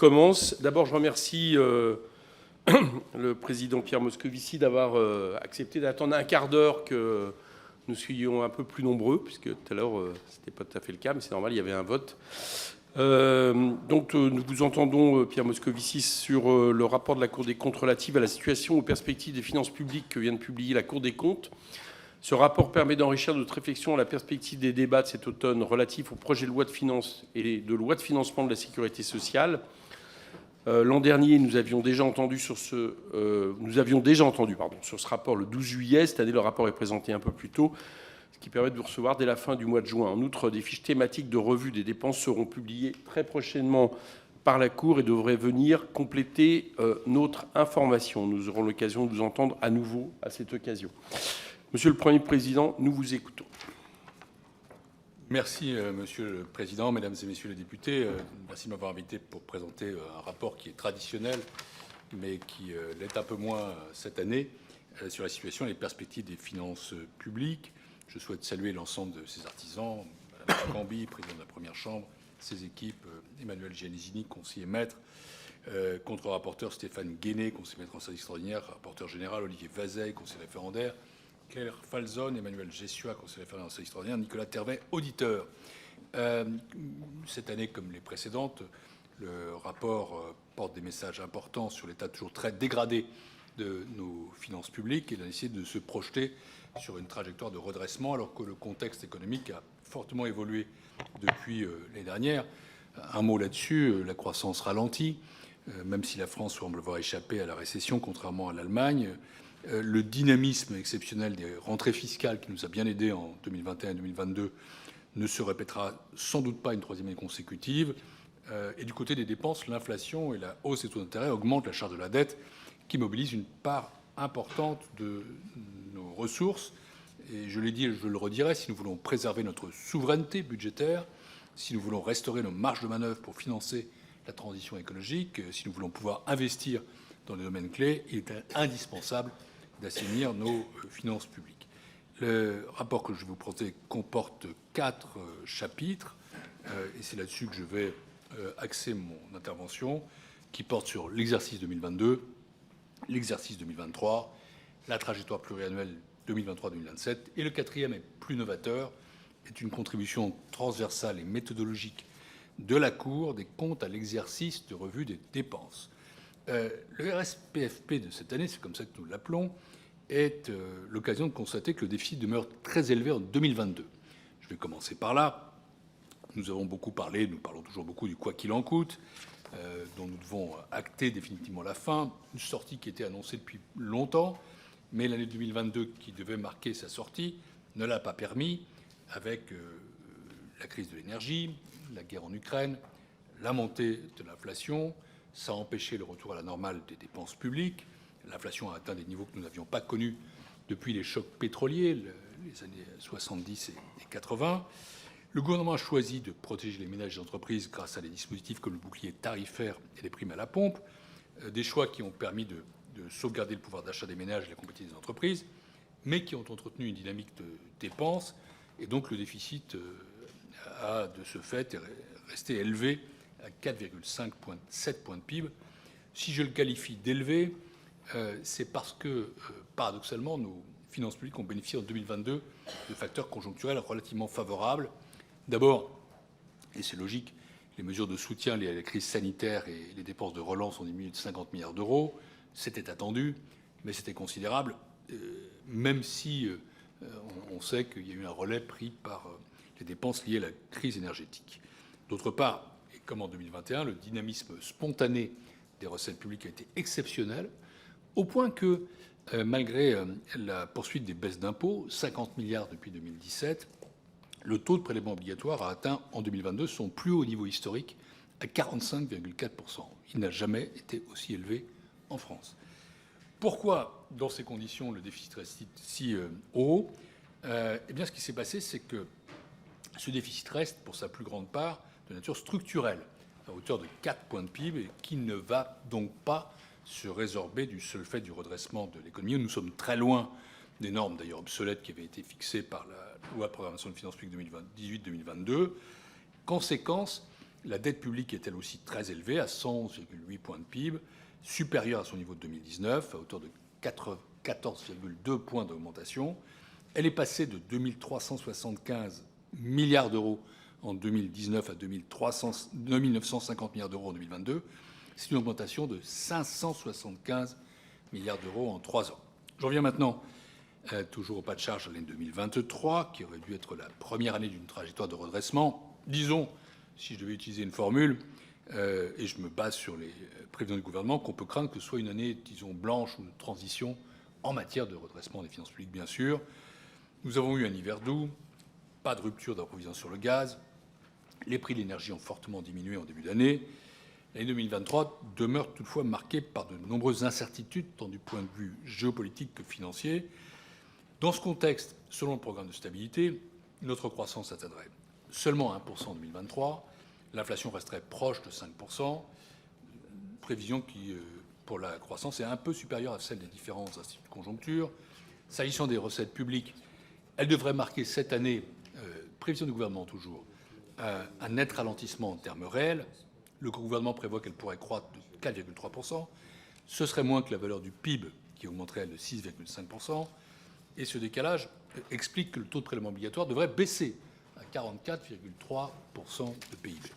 commence. D'abord, je remercie le président Pierre Moscovici d'avoir accepté d'attendre un quart d'heure que nous soyons un peu plus nombreux, puisque tout à l'heure, ce n'était pas tout à fait le cas, mais c'est normal, il y avait un vote. Nous vous entendons, Pierre Moscovici, sur le rapport de la Cour des comptes relatif à la situation aux perspectives des finances publiques que vient de publier la Cour des comptes. Ce rapport permet d'enrichir notre réflexion à la perspective des débats de cet automne relatifs au projet de loi de finances et de loi de financement de la sécurité sociale. L'an dernier, nous avions déjà entendu sur ce rapport le 12 juillet. Cette année, le rapport est présenté un peu plus tôt, ce qui permet de vous recevoir dès la fin du mois de juin. En outre, des fiches thématiques de revue des dépenses seront publiées très prochainement par la Cour et devraient venir compléter notre information. Nous aurons l'occasion de vous entendre à nouveau à cette occasion. Monsieur le Premier Président, nous vous écoutons. Merci, Monsieur le Président, Mesdames et Messieurs les députés. Merci de m'avoir invité pour présenter un rapport qui est traditionnel, mais qui l'est un peu moins cette année, sur la situation et les perspectives des finances publiques. Je souhaite saluer l'ensemble de ces artisans, Mme Cambi, président de la Première Chambre, ses équipes, Emmanuel Gianesini, conseiller maître, contre-rapporteur Stéphane Guéné, conseiller maître en service extraordinaire, rapporteur général Olivier Vazey, conseiller référendaire, Claire Falzone, Emmanuel Gessua, conseiller référendaire en service extraordinaire, Nicolas Tervet, auditeur. Cette année, comme les précédentes, le rapport porte des messages importants sur l'état toujours très dégradé de nos finances publiques et la nécessité de se projeter sur une trajectoire de redressement alors que le contexte économique a fortement évolué depuis l'année dernière. Un mot là-dessus, la croissance ralentit, même si la France semble avoir échappé à la récession, contrairement à l'Allemagne. Le dynamisme exceptionnel des rentrées fiscales qui nous a bien aidés en 2021 et 2022 ne se répétera sans doute pas une troisième année consécutive. Et du côté des dépenses, l'inflation et la hausse des taux d'intérêt augmentent la charge de la dette qui mobilise une part importante de nos ressources. Et je l'ai dit et je le redirai, si nous voulons préserver notre souveraineté budgétaire, si nous voulons restaurer nos marges de manœuvre pour financer la transition écologique, si nous voulons pouvoir investir dans les domaines clés, il est indispensable d'assainir nos finances publiques. Le rapport que je vais vous présenter comporte 4 chapitres, et c'est là-dessus que je vais axer mon intervention, qui porte sur l'exercice 2022, l'exercice 2023, la trajectoire pluriannuelle 2023-2027, et le quatrième et plus novateur est une contribution transversale et méthodologique de la Cour des comptes à l'exercice de revue des dépenses. Le RSPFP de cette année, c'est comme ça que nous l'appelons, est l'occasion de constater que le déficit demeure très élevé en 2022. Je vais commencer par là. Nous avons beaucoup parlé, nous parlons toujours beaucoup du « quoi qu'il en coûte », dont nous devons acter définitivement la fin, une sortie qui était annoncée depuis longtemps, mais l'année 2022 qui devait marquer sa sortie ne l'a pas permis, avec la crise de l'énergie, la guerre en Ukraine, la montée de l'inflation. Ça a empêché le retour à la normale des dépenses publiques. L'inflation a atteint des niveaux que nous n'avions pas connus depuis les chocs pétroliers, les années 70 et 80. Le gouvernement a choisi de protéger les ménages et les entreprises grâce à des dispositifs comme le bouclier tarifaire et les primes à la pompe, des choix qui ont permis de sauvegarder le pouvoir d'achat des ménages et la compétitivité des entreprises, mais qui ont entretenu une dynamique de dépenses, et donc le déficit a, de ce fait, resté élevé à 4,7 points de PIB. Si je le qualifie d'élevé, c'est parce que, paradoxalement, nos finances publiques ont bénéficié en 2022 de facteurs conjoncturels relativement favorables. D'abord, et c'est logique, les mesures de soutien liées à la crise sanitaire et les dépenses de relance ont diminué de 50 milliards d'euros. C'était attendu, mais c'était considérable, même si on sait qu'il y a eu un relais pris par les dépenses liées à la crise énergétique. D'autre part, et comme en 2021, le dynamisme spontané des recettes publiques a été exceptionnel, au point que, malgré la poursuite des baisses d'impôts, 50 milliards depuis 2017, le taux de prélèvement obligatoire a atteint en 2022 son plus haut niveau historique à 45,4%. Il n'a jamais été aussi élevé en France. Pourquoi, dans ces conditions, le déficit reste si haut ? Eh bien, ce qui s'est passé, c'est que ce déficit reste, pour sa plus grande part, de nature structurelle, à hauteur de 4 points de PIB, et qui ne va donc pas se résorber du seul fait du redressement de l'économie. Nous sommes très loin des normes, d'ailleurs obsolètes, qui avaient été fixées par la loi de programmation des finances publiques 2018-2022. Conséquence, La dette publique est elle aussi très élevée, à 111,8 points de PIB, supérieure à son niveau de 2019, à hauteur de 14,2 points d'augmentation. Elle est passée de 2375 milliards d'euros en 2019 à 950 milliards d'euros en 2022. C'est une augmentation de 575 milliards d'euros en 3 ans. J'en viens maintenant toujours au pas de charge de l'année 2023, qui aurait dû être la première année d'une trajectoire de redressement. Disons, si je devais utiliser une formule, et je me base sur les prévisions du gouvernement, qu'on peut craindre que ce soit une année, disons, blanche ou de transition en matière de redressement des finances publiques, bien sûr. Nous avons eu un hiver doux, pas de rupture d'approvisionnement sur le gaz, les prix de l'énergie ont fortement diminué en début d'année. L'année 2023 demeure toutefois marquée par de nombreuses incertitudes, tant du point de vue géopolitique que financier. Dans ce contexte, selon le programme de stabilité, notre croissance atteindrait seulement 1% en 2023, l'inflation resterait proche de 5%, prévision qui, pour la croissance, est un peu supérieure à celle des différents instituts de conjoncture. S'agissant des recettes publiques, elles devraient marquer cette année, prévision du gouvernement toujours, un net ralentissement en termes réels. Le gouvernement prévoit qu'elle pourrait croître de 4,3%. Ce serait moins que la valeur du PIB, qui augmenterait de 6,5%. Et ce décalage explique que le taux de prélèvement obligatoire devrait baisser à 44,3% de PIB.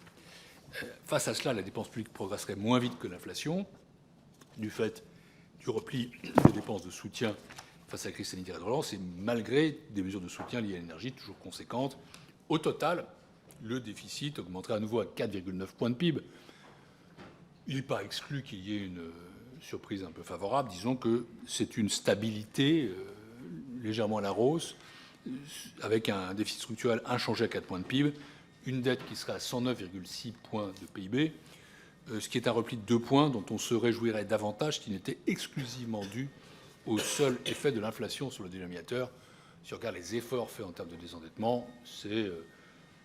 Face à cela, la dépense publique progresserait moins vite que l'inflation, du fait du repli des dépenses de soutien face à la crise sanitaire et de relance, et malgré des mesures de soutien liées à l'énergie toujours conséquentes. Au total, le déficit augmenterait à nouveau à 4,9 points de PIB. Il n'est pas exclu qu'il y ait une surprise un peu favorable. Disons que c'est une stabilité légèrement à la hausse, avec un déficit structurel inchangé à 4 points de PIB, une dette qui serait à 109,6 points de PIB, ce qui est un repli de 2 points dont on se réjouirait davantage qui n'était exclusivement dû au seul effet de l'inflation sur le dénominateur. Si on regarde les efforts faits en termes de désendettement, c'est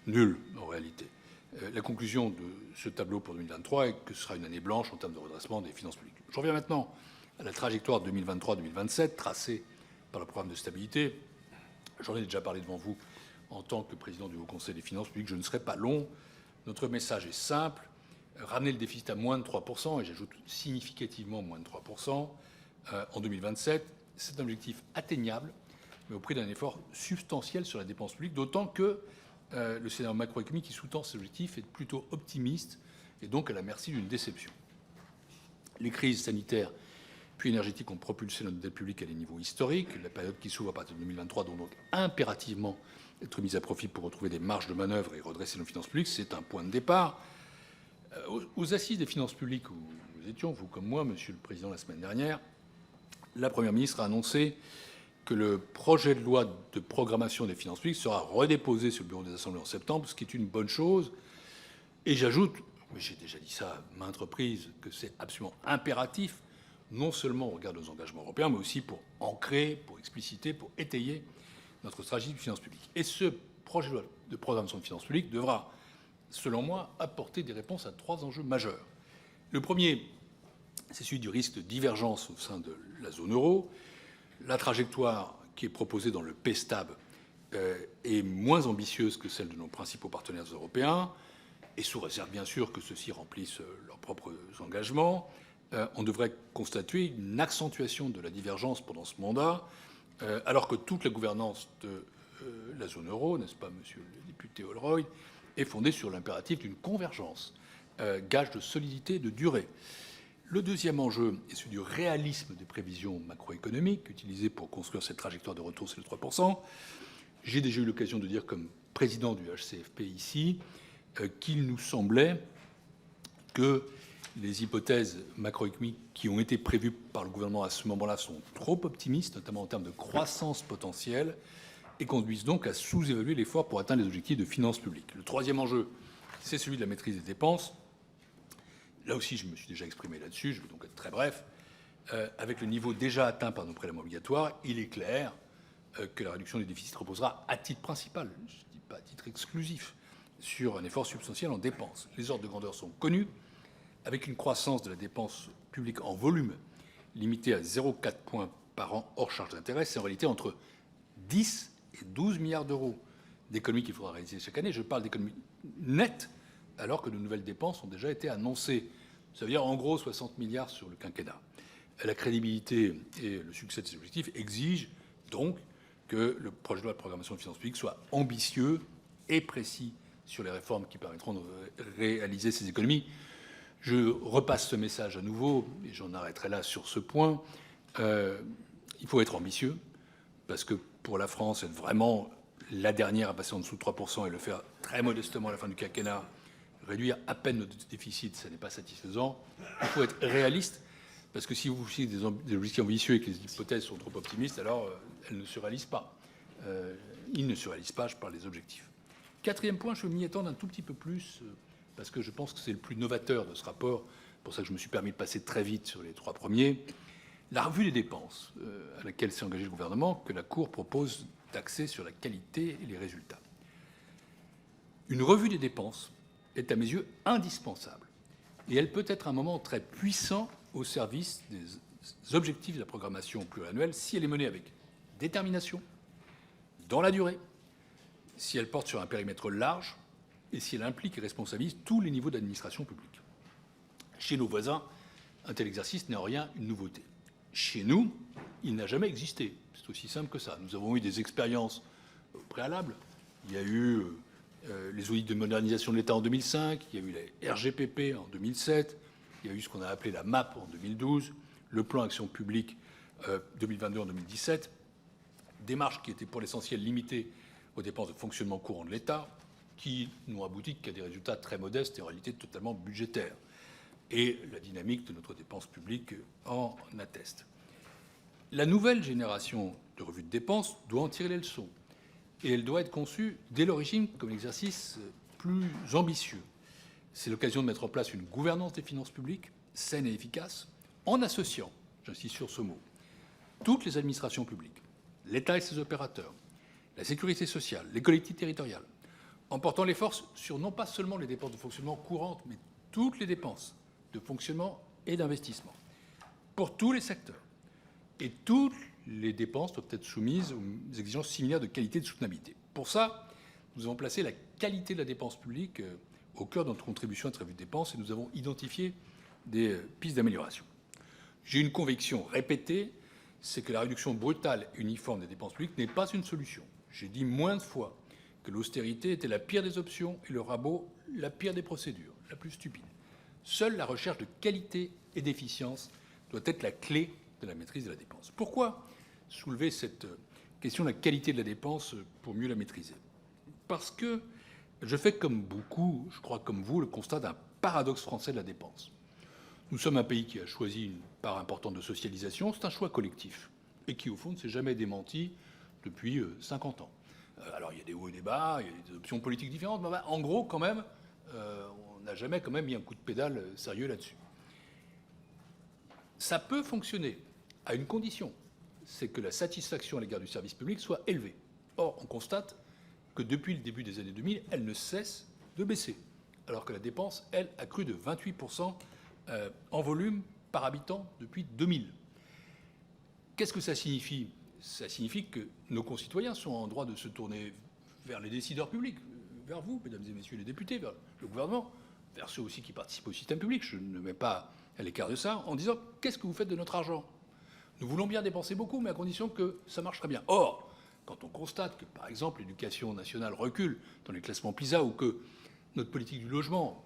nul en réalité. La conclusion de ce tableau pour 2023 est que ce sera une année blanche en termes de redressement des finances publiques. Je reviens maintenant à la trajectoire 2023-2027 tracée par le programme de stabilité. J'en ai déjà parlé devant vous en tant que président du Haut Conseil des finances publiques. Je ne serai pas long. Notre message est simple. Ramener le déficit à moins de 3%, et j'ajoute significativement moins de 3%, en 2027, c'est un objectif atteignable, mais au prix d'un effort substantiel sur la dépense publique, d'autant que le scénario macroéconomique qui sous-tend cet objectif est plutôt optimiste et donc à la merci d'une déception. Les crises sanitaires puis énergétiques ont propulsé notre dette publique à des niveaux historiques. La période qui s'ouvre à partir de 2023 doit donc impérativement être mise à profit pour retrouver des marges de manœuvre et redresser nos finances publiques. C'est un point de départ. Aux assises des finances publiques où nous étions, vous comme moi, Monsieur le Président, la semaine dernière, la Première ministre a annoncé que le projet de loi de programmation des finances publiques sera redéposé sur le bureau des assemblées en septembre, ce qui est une bonne chose. Et j'ajoute, mais j'ai déjà dit ça à maintes reprises, que c'est absolument impératif, non seulement au regard de nos engagements européens, mais aussi pour ancrer, pour expliciter, pour étayer notre stratégie de finances publiques. Et ce projet de loi de programmation des finances publiques devra, selon moi, apporter des réponses à 3 enjeux majeurs. Le premier, c'est celui du risque de divergence au sein de la zone euro. La trajectoire qui est proposée dans le PSTAB est moins ambitieuse que celle de nos principaux partenaires européens, et sous réserve bien sûr que ceux-ci remplissent leurs propres engagements. On devrait constater une accentuation de la divergence pendant ce mandat, alors que toute la gouvernance de la zone euro, n'est-ce pas, monsieur le député Holroyd, est fondée sur l'impératif d'une convergence, gage de solidité et de durée. Le deuxième enjeu est celui du réalisme des prévisions macroéconomiques utilisées pour construire cette trajectoire de retour sur le 3%. J'ai déjà eu l'occasion de dire, comme président du HCFP ici, qu'il nous semblait que les hypothèses macroéconomiques qui ont été prévues par le gouvernement à ce moment-là sont trop optimistes, notamment en termes de croissance potentielle, et conduisent donc à sous-évaluer l'effort pour atteindre les objectifs de finances publiques. Le troisième enjeu, c'est celui de la maîtrise des dépenses. Là aussi, je me suis déjà exprimé là-dessus, je vais donc être très bref. Avec le niveau déjà atteint par nos prélèvements obligatoires, il est clair que la réduction du déficit reposera à titre principal, je ne dis pas à titre exclusif, sur un effort substantiel en dépenses. Les ordres de grandeur sont connus, avec une croissance de la dépense publique en volume limitée à 0,4 points par an hors charge d'intérêt. C'est en réalité entre 10 et 12 milliards d'euros d'économies qu'il faudra réaliser chaque année. Je parle d'économies nettes alors que de nouvelles dépenses ont déjà été annoncées. Ça veut dire en gros 60 milliards sur le quinquennat. La crédibilité et le succès de ces objectifs exigent donc que le projet de loi de programmation des finances publiques soit ambitieux et précis sur les réformes qui permettront de réaliser ces économies. Je repasse ce message à nouveau, et j'en arrêterai là sur ce point. Il faut être ambitieux, parce que pour la France, être vraiment la dernière à passer en dessous de 3% et le faire très modestement à la fin du quinquennat, réduire à peine notre déficit, ça n'est pas satisfaisant. Il faut être réaliste, parce que si vous fixez des objectifs ambitieux et que les hypothèses sont trop optimistes, alors elles ne se réalisent pas. Ils ne se réalisent pas, je parle des objectifs. Quatrième point, je veux m'y étendre un tout petit peu plus, parce que je pense que c'est le plus novateur de ce rapport. C'est pour ça que je me suis permis de passer très vite sur les trois premiers. La revue des dépenses, à laquelle s'est engagé le gouvernement, que la Cour propose d'axer sur la qualité et les résultats. Une revue des dépenses est à mes yeux indispensable, et elle peut être un moment très puissant au service des objectifs de la programmation pluriannuelle si elle est menée avec détermination, dans la durée, si elle porte sur un périmètre large et si elle implique et responsabilise tous les niveaux d'administration publique. Chez nos voisins, un tel exercice n'est en rien une nouveauté. Chez nous, il n'a jamais existé. C'est aussi simple que ça. Nous avons eu des expériences préalables. Il y a eu les audits de modernisation de l'État en 2005, il y a eu les RGPP en 2007, il y a eu ce qu'on a appelé la MAP en 2012, le plan Action publique 2022 en 2017, démarches qui étaient pour l'essentiel limitées aux dépenses de fonctionnement courant de l'État, qui n'ont abouti qu'à des résultats très modestes et en réalité totalement budgétaires. Et la dynamique de notre dépense publique en atteste. La nouvelle génération de revues de dépenses doit en tirer les leçons. Et elle doit être conçue dès l'origine comme un exercice plus ambitieux. C'est l'occasion de mettre en place une gouvernance des finances publiques saine et efficace, en associant, j'insiste sur ce mot, toutes les administrations publiques, l'État et ses opérateurs, la sécurité sociale, les collectivités territoriales, en portant les forces sur non pas seulement les dépenses de fonctionnement courantes, mais toutes les dépenses de fonctionnement et d'investissement, pour tous les secteurs. Et toutes les dépenses doivent être soumises aux exigences similaires de qualité et de soutenabilité. Pour ça, nous avons placé la qualité de la dépense publique au cœur de notre contribution à cette revue de dépenses et nous avons identifié des pistes d'amélioration. J'ai une conviction répétée, c'est que la réduction brutale et uniforme des dépenses publiques n'est pas une solution. J'ai dit moins de fois que l'austérité était la pire des options et le rabot la pire des procédures, la plus stupide. Seule la recherche de qualité et d'efficience doit être la clé de la maîtrise de la dépense. Pourquoi soulever cette question de la qualité de la dépense pour mieux la maîtriser? Parce que je fais comme beaucoup, je crois comme vous, le constat d'un paradoxe français de la dépense. Nous sommes un pays qui a choisi une part importante de socialisation, c'est un choix collectif, et qui au fond ne s'est jamais démenti depuis 50 ans. Alors il y a des hauts et des bas, il y a des options politiques différentes, mais en gros quand même, on n'a jamais quand même mis un coup de pédale sérieux là-dessus. Ça peut fonctionner à une condition, c'est que la satisfaction à l'égard du service public soit élevée. Or, on constate que depuis le début des années 2000, elle ne cesse de baisser, alors que la dépense, elle, a cru de 28% en volume par habitant depuis 2000. Qu'est-ce que ça signifie? Ça signifie que nos concitoyens sont en droit de se tourner vers les décideurs publics, vers vous, mesdames et messieurs les députés, vers le gouvernement, vers ceux aussi qui participent au système public, je ne mets pas à l'écart de ça, en disant « qu'est-ce que vous faites de notre argent ?» Nous voulons bien dépenser beaucoup, mais à condition que ça marche très bien. Or, quand on constate que, par exemple, l'éducation nationale recule dans les classements PISA ou que notre politique du logement,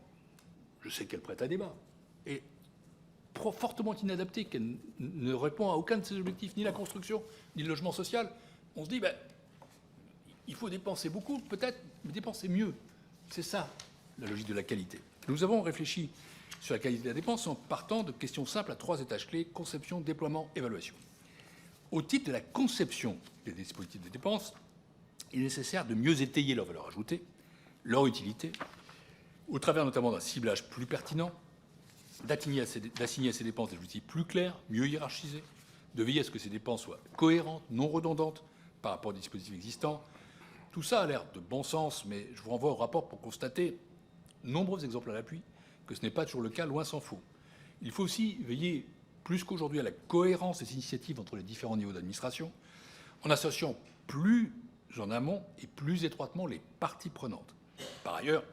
je sais qu'elle prête à débat, est fortement inadaptée, qu'elle ne répond à aucun de ses objectifs, ni la construction, ni le logement social, on se dit il faut dépenser beaucoup, peut-être, mais dépenser mieux. C'est ça, la logique de la qualité. Nous avons réfléchi sur la qualité de la dépense en partant de questions simples à 3 étages clés: conception, déploiement, évaluation. Au titre de la conception des dispositifs de dépense, il est nécessaire de mieux étayer leur valeur ajoutée, leur utilité, au travers notamment d'un ciblage plus pertinent, d'assigner à ces dépenses des outils plus clairs, mieux hiérarchisés, de veiller à ce que ces dépenses soient cohérentes, non redondantes par rapport aux dispositifs existants. Tout ça a l'air de bon sens, mais je vous renvoie au rapport pour constater, nombreux exemples à l'appui, que ce n'est pas toujours le cas, loin s'en faut. Il faut aussi veiller plus qu'aujourd'hui à la cohérence des initiatives entre les différents niveaux d'administration, en associant plus en amont et plus étroitement les parties prenantes. Par ailleurs,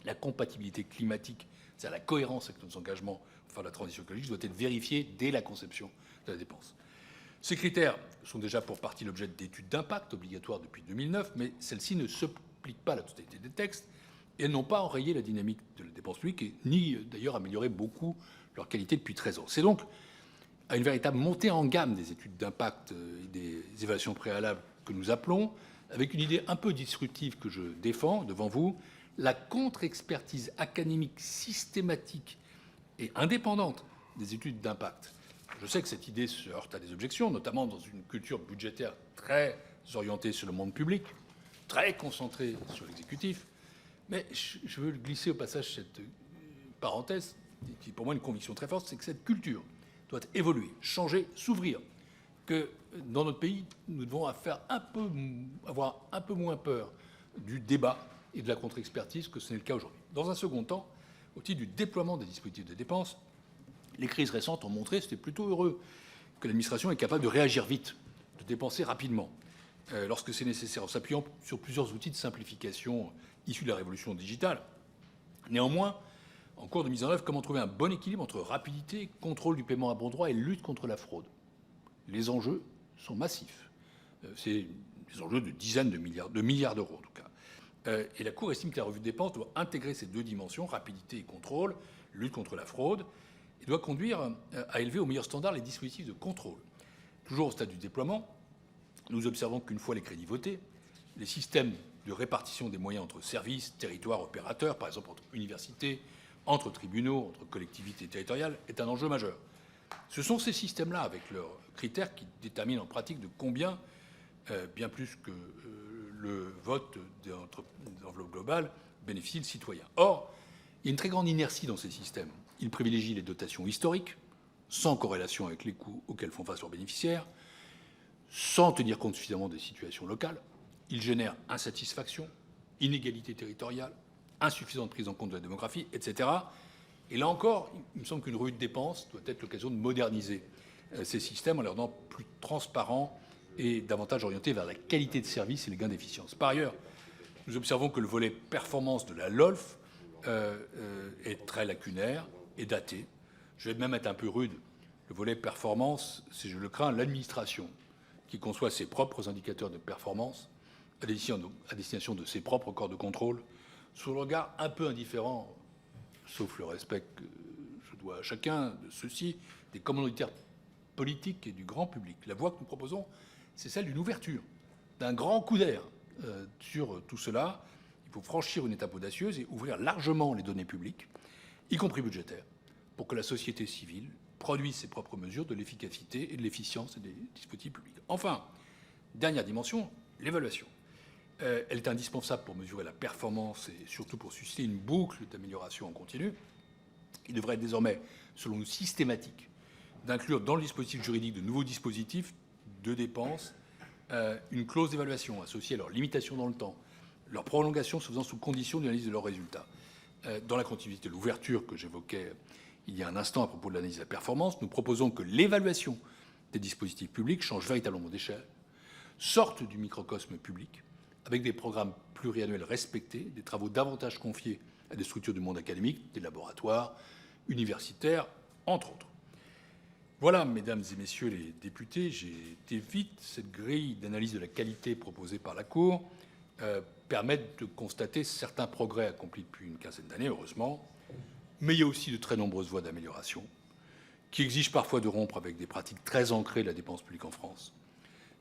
La compatibilité climatique, c'est-à-dire la cohérence avec nos engagements en faveur de la transition écologique, doit être vérifiée dès la conception de la dépense. Ces critères sont déjà pour partie l'objet d'études d'impact obligatoires depuis 2009, mais celles-ci ne s'appliquent pas à la totalité des textes et elles n'ont pas enrayé la dynamique de la dépense publique, ni d'ailleurs amélioré beaucoup leur qualité depuis 13 ans. C'est donc à une véritable montée en gamme des études d'impact et des évaluations préalables que nous appelons, avec une idée un peu disruptive que je défends devant vous, la contre-expertise académique systématique et indépendante des études d'impact. Je sais que cette idée se heurte à des objections, notamment dans une culture budgétaire très orientée sur le monde public, très concentrée sur l'exécutif. Mais je veux glisser au passage cette parenthèse, qui est pour moi une conviction très forte, c'est que cette culture doit évoluer, changer, s'ouvrir, que dans notre pays, nous devons avoir un peu moins peur du débat et de la contre-expertise que ce n'est le cas aujourd'hui. Dans un second temps, au titre du déploiement des dispositifs de dépense, les crises récentes ont montré, c'était plutôt heureux, que l'administration est capable de réagir vite, de dépenser rapidement, lorsque c'est nécessaire, en s'appuyant sur plusieurs outils de simplification issus de la révolution digitale. Néanmoins, en cours de mise en œuvre, comment trouver un bon équilibre entre rapidité, contrôle du paiement à bon droit et lutte contre la fraude? Les enjeux sont massifs. C'est des enjeux de dizaines de milliards d'euros en tout cas. Et la Cour estime que la revue de dépenses doit intégrer ces deux dimensions, rapidité et contrôle, lutte contre la fraude, et doit conduire à élever au meilleur standard les dispositifs de contrôle. Toujours au stade du déploiement, nous observons qu'une fois les crédits votés, les systèmes de répartition des moyens entre services, territoires, opérateurs, par exemple entre universités, entre tribunaux, entre collectivités territoriales, est un enjeu majeur. Ce sont ces systèmes-là, avec leurs critères, qui déterminent en pratique de combien, bien plus que le vote d'enveloppe globale, bénéficie le citoyen. Or, il y a une très grande inertie dans ces systèmes. Ils privilégient les dotations historiques, sans corrélation avec les coûts auxquels font face leurs bénéficiaires, sans tenir compte suffisamment des situations locales. Ils génèrent insatisfaction, inégalité territoriale, insuffisante prise en compte de la démographie, etc. Et là encore, il me semble qu'une revue de dépenses doit être l'occasion de moderniser ces systèmes en les rendant plus transparents et davantage orientés vers la qualité de service et les gains d'efficience. Par ailleurs, nous observons que le volet performance de la LOLF est très lacunaire et daté. Je vais même être un peu rude. Le volet performance, c'est, je le crains, l'administration qui conçoit ses propres indicateurs de performance à destination de ses propres corps de contrôle, sous le regard un peu indifférent, sauf le respect que je dois à chacun de ceux-ci, des commanditaires politiques et du grand public. La voie que nous proposons, c'est celle d'une ouverture, d'un grand coup d'air sur tout cela. Il faut franchir une étape audacieuse et ouvrir largement les données publiques, y compris budgétaires, pour que la société civile produise ses propres mesures de l'efficacité et de l'efficience des dispositifs publics. Enfin, dernière dimension, l'évaluation. Elle est indispensable pour mesurer la performance et surtout pour susciter une boucle d'amélioration en continu. Il devrait être désormais, selon nous, systématique d'inclure dans le dispositif juridique de nouveaux dispositifs de dépenses une clause d'évaluation associée à leur limitation dans le temps, leur prolongation se faisant sous condition d'analyse de leurs résultats. Dans la continuité de l'ouverture que j'évoquais il y a un instant à propos de l'analyse de la performance, nous proposons que l'évaluation des dispositifs publics change véritablement d'échelle, sorte du microcosme public, avec des programmes pluriannuels respectés, des travaux davantage confiés à des structures du monde académique, des laboratoires, universitaires, entre autres. Voilà, mesdames et messieurs les députés, j'ai été vite. Cette grille d'analyse de la qualité proposée par la Cour permet de constater certains progrès accomplis depuis une quinzaine d'années, heureusement, mais il y a aussi de très nombreuses voies d'amélioration qui exigent parfois de rompre avec des pratiques très ancrées de la dépense publique en France.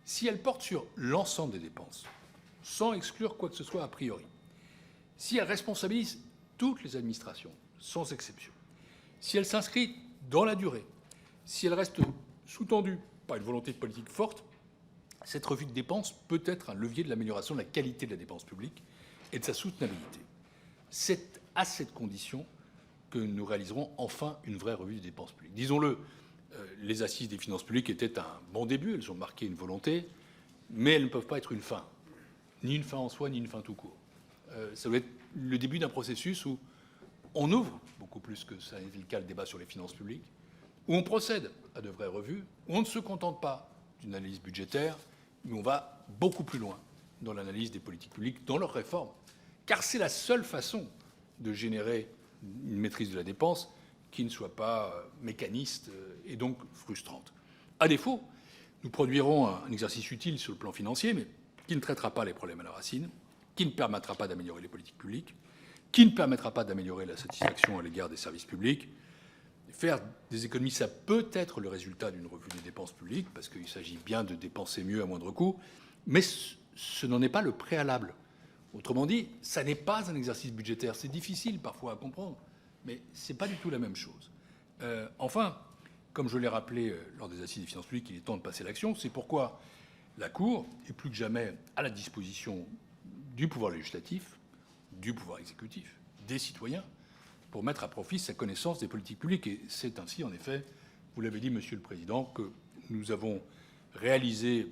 Si elle porte sur l'ensemble des dépenses, sans exclure quoi que ce soit a priori, si elle responsabilise toutes les administrations, sans exception, si elle s'inscrit dans la durée, si elle reste sous-tendue par une volonté politique forte, cette revue de dépenses peut être un levier de l'amélioration de la qualité de la dépense publique et de sa soutenabilité. C'est à cette condition que nous réaliserons enfin une vraie revue des dépenses publiques. Disons-le, les assises des finances publiques étaient un bon début, elles ont marqué une volonté, mais elles ne peuvent pas être une fin. Ni une fin en soi, ni une fin tout court. Ça doit être le début d'un processus où on ouvre, beaucoup plus que ça a été le cas, le débat sur les finances publiques, où on procède à de vraies revues, où on ne se contente pas d'une analyse budgétaire, mais on va beaucoup plus loin dans l'analyse des politiques publiques, dans leur réforme. Car c'est la seule façon de générer une maîtrise de la dépense qui ne soit pas mécaniste et donc frustrante. À défaut, nous produirons un exercice utile sur le plan financier, mais qui ne traitera pas les problèmes à la racine, qui ne permettra pas d'améliorer les politiques publiques, qui ne permettra pas d'améliorer la satisfaction à l'égard des services publics. Faire des économies, ça peut être le résultat d'une revue des dépenses publiques, parce qu'il s'agit bien de dépenser mieux à moindre coût, mais ce n'en est pas le préalable. Autrement dit, ça n'est pas un exercice budgétaire. C'est difficile parfois à comprendre, mais ce n'est pas du tout la même chose. Enfin, comme je l'ai rappelé lors des assises des finances publiques, il est temps de passer à l'action. C'est pourquoi la Cour est plus que jamais à la disposition du pouvoir législatif, du pouvoir exécutif, des citoyens, pour mettre à profit sa connaissance des politiques publiques. Et c'est ainsi, en effet, vous l'avez dit, Monsieur le Président, que nous avons réalisé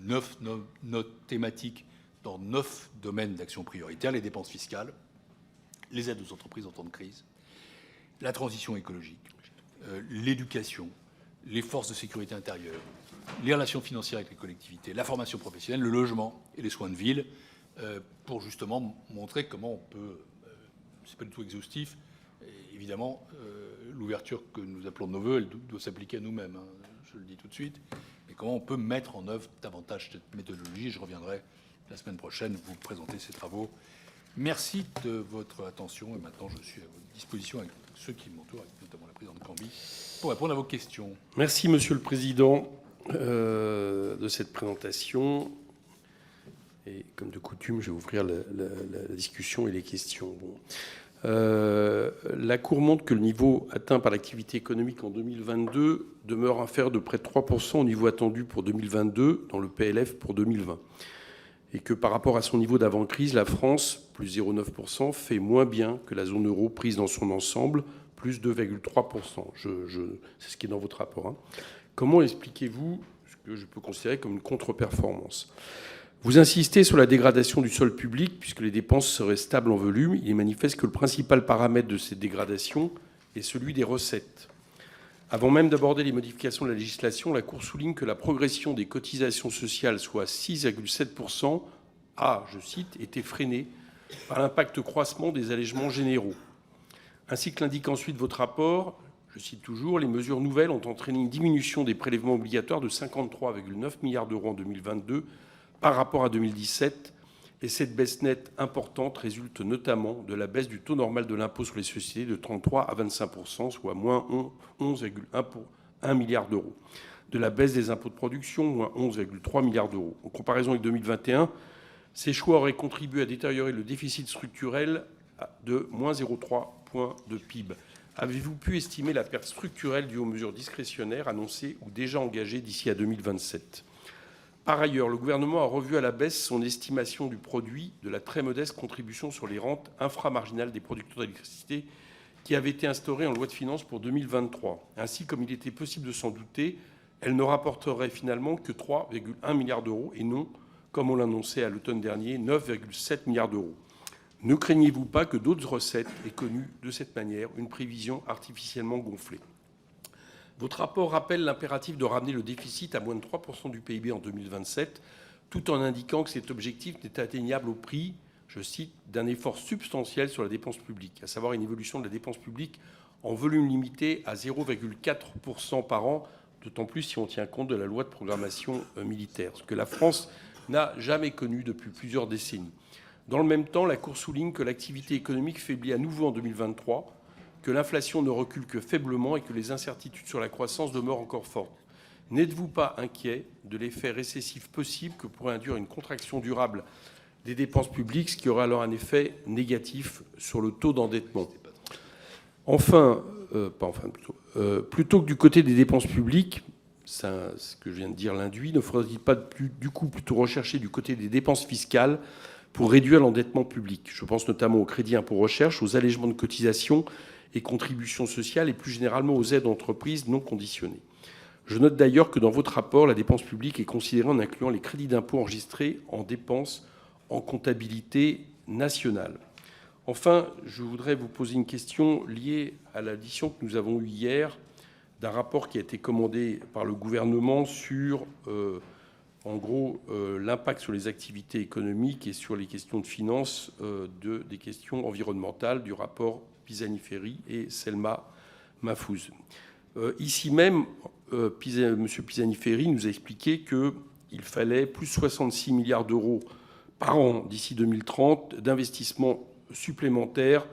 9 notes thématiques dans 9 domaines d'action prioritaire: les dépenses fiscales, les aides aux entreprises en temps de crise, la transition écologique, l'éducation, les forces de sécurité intérieure, les relations financières avec les collectivités, la formation professionnelle, le logement et les soins de ville, pour justement montrer comment on peut, c'est pas du tout exhaustif, et évidemment, l'ouverture que nous appelons de nos voeux, elle doit s'appliquer à nous-mêmes, hein, je le dis tout de suite, mais comment on peut mettre en œuvre davantage cette méthodologie. Je reviendrai la semaine prochaine vous présenter ces travaux. Merci de votre attention, et maintenant je suis à votre disposition avec ceux qui m'entourent, avec notamment la présidente Camby, pour répondre à vos questions. Merci, Monsieur le Président, de cette présentation. Et comme de coutume, je vais ouvrir la discussion et les questions. Bon. La Cour montre que le niveau atteint par l'activité économique en 2022 demeure inférieur de près de 3% au niveau attendu pour 2022 dans le PLF pour 2020. Et que par rapport à son niveau d'avant-crise, la France, plus 0,9%, fait moins bien que la zone euro prise dans son ensemble, plus 2,3%. C'est ce qui est dans votre rapport. Hein. Comment expliquez-vous ce que je peux considérer comme une contre-performance ? Vous insistez sur la dégradation du solde public, puisque les dépenses seraient stables en volume. Il est manifeste que le principal paramètre de cette dégradation est celui des recettes. Avant même d'aborder les modifications de la législation, la Cour souligne que la progression des cotisations sociales, soit 6,7%, a, je cite, été freinée par l'impact croissant des allègements généraux. Ainsi que l'indique ensuite votre rapport, je cite toujours, les mesures nouvelles ont entraîné une diminution des prélèvements obligatoires de 53,9 milliards d'euros en 2022 par rapport à 2017. Et cette baisse nette importante résulte notamment de la baisse du taux normal de l'impôt sur les sociétés de 33 à 25%, soit moins 11,1 milliards d'euros. De la baisse des impôts de production, moins 11,3 milliards d'euros. En comparaison avec 2021, ces choix auraient contribué à détériorer le déficit structurel de moins 0,3 points de PIB. Avez-vous pu estimer la perte structurelle due aux mesures discrétionnaires annoncées ou déjà engagées d'ici à 2027 ? Par ailleurs, le gouvernement a revu à la baisse son estimation du produit de la très modeste contribution sur les rentes inframarginales des producteurs d'électricité qui avait été instaurée en loi de finances pour 2023. Ainsi, comme il était possible de s'en douter, elle ne rapporterait finalement que 3,1 milliards d'euros et non, comme on l'annonçait à l'automne dernier, 9,7 milliards d'euros. Ne craignez-vous pas que d'autres recettes aient connu de cette manière une prévision artificiellement gonflée ? Votre rapport rappelle l'impératif de ramener le déficit à moins de 3% du PIB en 2027, tout en indiquant que cet objectif n'est atteignable au prix, je cite, d'un effort substantiel sur la dépense publique, à savoir une évolution de la dépense publique en volume limité à 0,4% par an, d'autant plus si on tient compte de la loi de programmation militaire, ce que la France n'a jamais connu depuis plusieurs décennies. Dans le même temps, la Cour souligne que l'activité économique faiblit à nouveau en 2023, que l'inflation ne recule que faiblement et que les incertitudes sur la croissance demeurent encore fortes. N'êtes-vous pas inquiet de l'effet récessif possible que pourrait induire une contraction durable des dépenses publiques, ce qui aurait alors un effet négatif sur le taux d'endettement ? Plutôt que du côté des dépenses publiques, ce que je viens de dire l'induit, ne faudrait-il pas plutôt rechercher du côté des dépenses fiscales pour réduire l'endettement public ? Je pense notamment au crédit impôt recherche, aux allègements de cotisations et contributions sociales et plus généralement aux aides d'entreprises non conditionnées. Je note d'ailleurs que dans votre rapport, la dépense publique est considérée en incluant les crédits d'impôt enregistrés en dépenses en comptabilité nationale. Enfin, je voudrais vous poser une question liée à l'audition que nous avons eue hier d'un rapport qui a été commandé par le gouvernement sur en gros l'impact sur les activités économiques et sur les questions de finances des questions environnementales du rapport Pisani-Ferry et Selma Mahfouz. Ici même, M. Pisani-Ferry nous a expliqué qu'il fallait plus 66 milliards d'euros par an d'ici 2030 d'investissements supplémentaires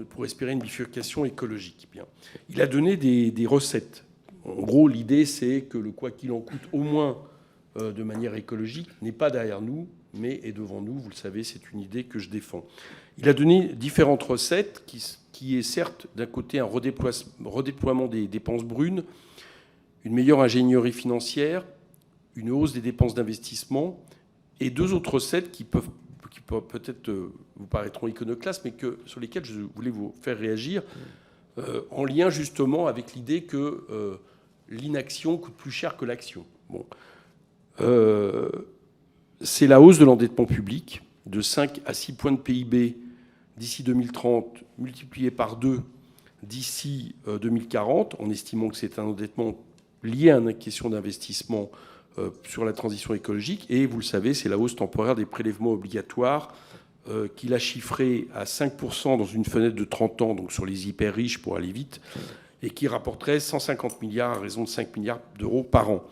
pour espérer une bifurcation écologique. Bien. Il a donné des recettes. En gros, l'idée, c'est que le quoi qu'il en coûte, au moins de manière écologique, n'est pas derrière nous, mais est devant nous. Vous le savez, c'est une idée que je défends. Il a donné différentes recettes qui est certes, d'un côté, un redéploiement des dépenses brunes, une meilleure ingénierie financière, une hausse des dépenses d'investissement, et deux autres recettes qui peuvent peut-être vous paraîtront iconoclastes, mais sur lesquelles je voulais vous faire réagir, en lien justement avec l'idée que l'inaction coûte plus cher que l'action. Bon. C'est la hausse de l'endettement public de 5 à 6 points de PIB d'ici 2030, multiplié par 2 d'ici 2040, en estimant que c'est un endettement lié à une question d'investissement sur la transition écologique. Et vous le savez, c'est la hausse temporaire des prélèvements obligatoires qu'il a chiffré à 5% dans une fenêtre de 30 ans, donc sur les hyper riches pour aller vite, et qui rapporterait 150 milliards à raison de 5 milliards d'euros par an.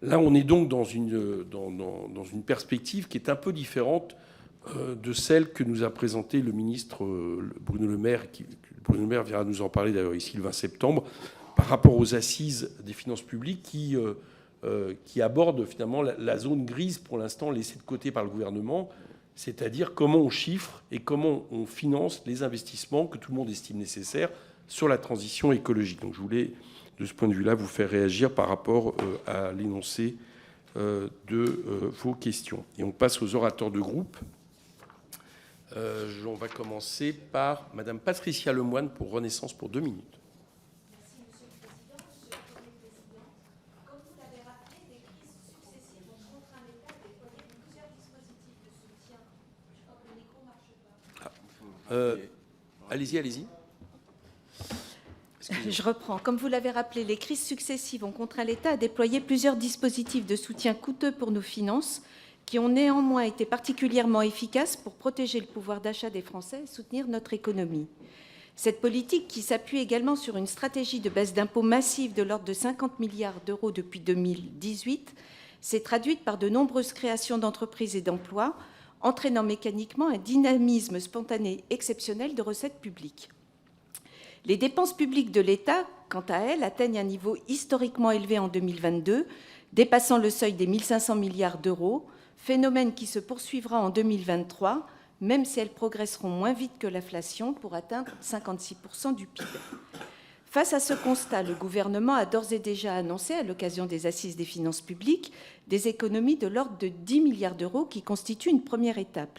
Là, on est donc dans une perspective qui est un peu différente de celle que nous a présentée le ministre Bruno Le Maire. Bruno Le Maire viendra nous en parler d'ailleurs ici le 20 septembre, par rapport aux assises des finances publiques qui abordent finalement la zone grise pour l'instant laissée de côté par le gouvernement, c'est-à-dire comment on chiffre et comment on finance les investissements que tout le monde estime nécessaires sur la transition écologique. Donc je voulais, de ce point de vue-là, vous faire réagir par rapport à l'énoncé de vos questions. Et on passe aux orateurs de groupe. On va commencer par Madame Patricia Lemoine pour Renaissance pour 2 minutes. Merci, Monsieur le Président. Monsieur le Premier Président, comme vous l'avez rappelé, des crises successives ont contraint l'État à déployer plusieurs dispositifs de soutien. Je crois que le micro ne marche pas. Allez-y. Je reprends. Comme vous l'avez rappelé, les crises successives ont contraint l'État à déployer plusieurs dispositifs de soutien coûteux pour nos finances, qui ont néanmoins été particulièrement efficaces pour protéger le pouvoir d'achat des Français et soutenir notre économie. Cette politique, qui s'appuie également sur une stratégie de baisse d'impôts massive de l'ordre de 50 milliards d'euros depuis 2018, s'est traduite par de nombreuses créations d'entreprises et d'emplois, entraînant mécaniquement un dynamisme spontané exceptionnel de recettes publiques. Les dépenses publiques de l'État, quant à elles, atteignent un niveau historiquement élevé en 2022, dépassant le seuil des 1 500 milliards d'euros, phénomène qui se poursuivra en 2023, même si elles progresseront moins vite que l'inflation pour atteindre 56% du PIB. Face à ce constat, le gouvernement a d'ores et déjà annoncé, à l'occasion des assises des finances publiques, des économies de l'ordre de 10 milliards d'euros qui constituent une première étape.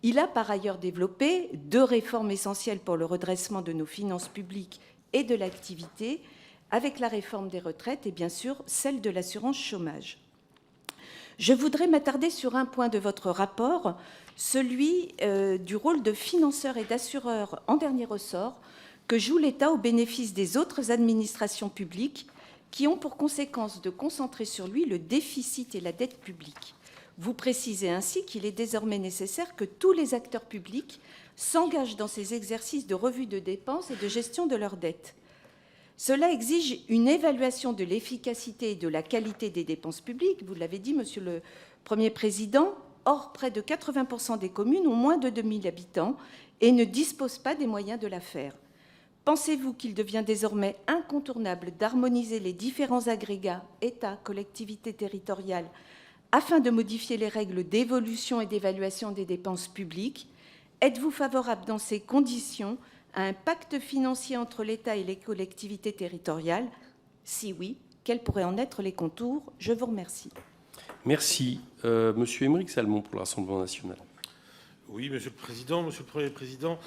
Il a par ailleurs développé 2 réformes essentielles pour le redressement de nos finances publiques et de l'activité, avec la réforme des retraites et bien sûr celle de l'assurance chômage. Je voudrais m'attarder sur un point de votre rapport, celui du rôle de financeur et d'assureur en dernier ressort que joue l'État au bénéfice des autres administrations publiques qui ont pour conséquence de concentrer sur lui le déficit et la dette publique. Vous précisez ainsi qu'il est désormais nécessaire que tous les acteurs publics s'engagent dans ces exercices de revue de dépenses et de gestion de leurs dettes. Cela exige une évaluation de l'efficacité et de la qualité des dépenses publiques, vous l'avez dit, Monsieur le Premier Président. Or, près de 80% des communes ont moins de 2000 habitants et ne disposent pas des moyens de la faire. Pensez-vous qu'il devient désormais incontournable d'harmoniser les différents agrégats, État, collectivités territoriales, afin de modifier les règles d'évolution et d'évaluation des dépenses publiques? Êtes-vous favorable dans ces conditions à un pacte financier entre l'État et les collectivités territoriales? Si oui, quels pourraient en être les contours? Je vous remercie. Merci. Monsieur Aymeric Salmon pour le Rassemblement national. Oui, Monsieur le Président, Monsieur le Premier Président,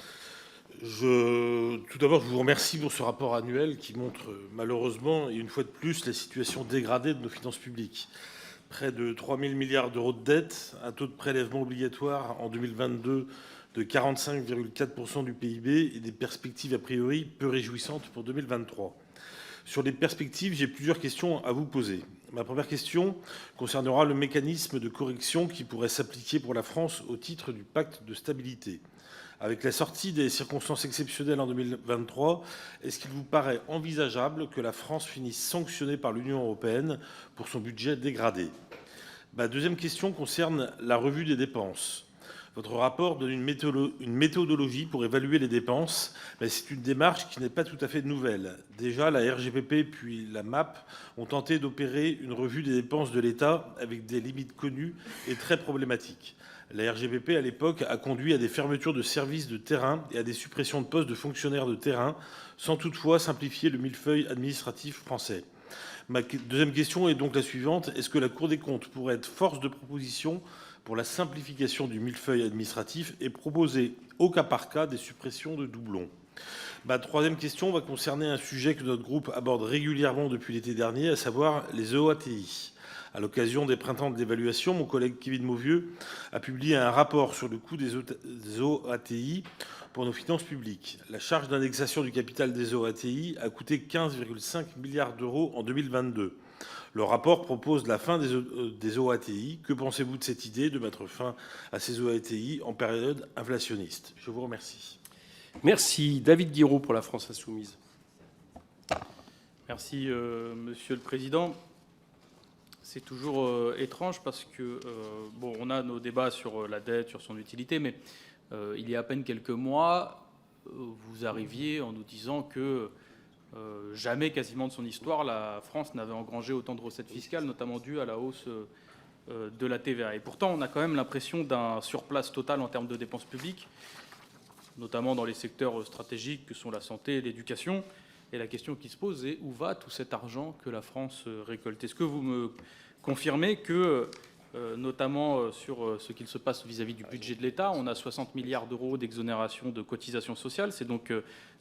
tout d'abord, je vous remercie pour ce rapport annuel qui montre malheureusement, et une fois de plus, la situation dégradée de nos finances publiques. Près de 3 000 milliards d'euros de dette, un taux de prélèvement obligatoire en 2022 de 45,4% du PIB et des perspectives a priori peu réjouissantes pour 2023. Sur les perspectives, j'ai plusieurs questions à vous poser. Ma première question concernera le mécanisme de correction qui pourrait s'appliquer pour la France au titre du pacte de stabilité. Avec la sortie des circonstances exceptionnelles en 2023, est-ce qu'il vous paraît envisageable que la France finisse sanctionnée par l'Union européenne pour son budget dégradé ? Ma deuxième question concerne la revue des dépenses. Votre rapport donne une méthodologie pour évaluer les dépenses, mais c'est une démarche qui n'est pas tout à fait nouvelle. Déjà, la RGPP puis la MAP ont tenté d'opérer une revue des dépenses de l'État avec des limites connues et très problématiques. La RGPP, à l'époque, a conduit à des fermetures de services de terrain et à des suppressions de postes de fonctionnaires de terrain, sans toutefois simplifier le millefeuille administratif français. Ma deuxième question est donc la suivante. Est-ce que la Cour des comptes pourrait être force de proposition pour la simplification du millefeuille administratif et proposer au cas par cas des suppressions de doublons ? Ma troisième question va concerner un sujet que notre groupe aborde régulièrement depuis l'été dernier, à savoir les OATI. À l'occasion des printemps de l'évaluation, mon collègue Kevin Mauvieux a publié un rapport sur le coût des OATI pour nos finances publiques. La charge d'indexation du capital des OATI a coûté 15,5 milliards d'euros en 2022. Le rapport propose la fin des OATI. Que pensez-vous de cette idée de mettre fin à ces OATI en période inflationniste ? Je vous remercie. Merci. David Guiraud pour la France Insoumise. Merci, Monsieur le Président. C'est toujours étrange parce que, on a nos débats sur la dette, sur son utilité, mais il y a à peine quelques mois, vous arriviez en nous disant que jamais, quasiment de son histoire, la France n'avait engrangé autant de recettes fiscales, notamment dues à la hausse de la TVA. Et pourtant, on a quand même l'impression d'un surplace total en termes de dépenses publiques, notamment dans les secteurs stratégiques que sont la santé et l'éducation. Et la question qui se pose est où va tout cet argent que la France récolte ? Est-ce que vous me confirmez que, notamment sur ce qu'il se passe vis-à-vis du budget de l'État, on a 60 milliards d'euros d'exonération de cotisations sociales, c'est donc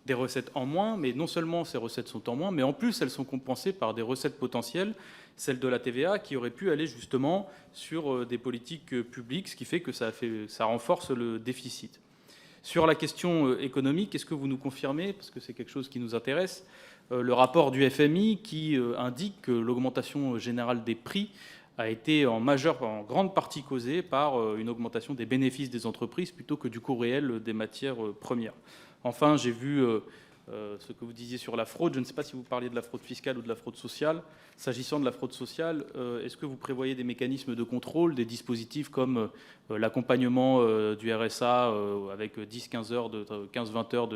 des recettes en moins, mais non seulement ces recettes sont en moins, mais en plus elles sont compensées par des recettes potentielles, celles de la TVA, qui auraient pu aller justement sur des politiques publiques, ce qui fait que ça renforce le déficit. Sur la question économique, est-ce que vous nous confirmez, parce que c'est quelque chose qui nous intéresse, le rapport du FMI qui indique que l'augmentation générale des prix a été en grande partie causée par une augmentation des bénéfices des entreprises plutôt que du coût réel des matières premières. Enfin, j'ai vu ce que vous disiez sur la fraude. Je ne sais pas si vous parliez de la fraude fiscale ou de la fraude sociale. S'agissant de la fraude sociale, est-ce que vous prévoyez des mécanismes de contrôle, des dispositifs comme l'accompagnement du RSA avec 15-20 heures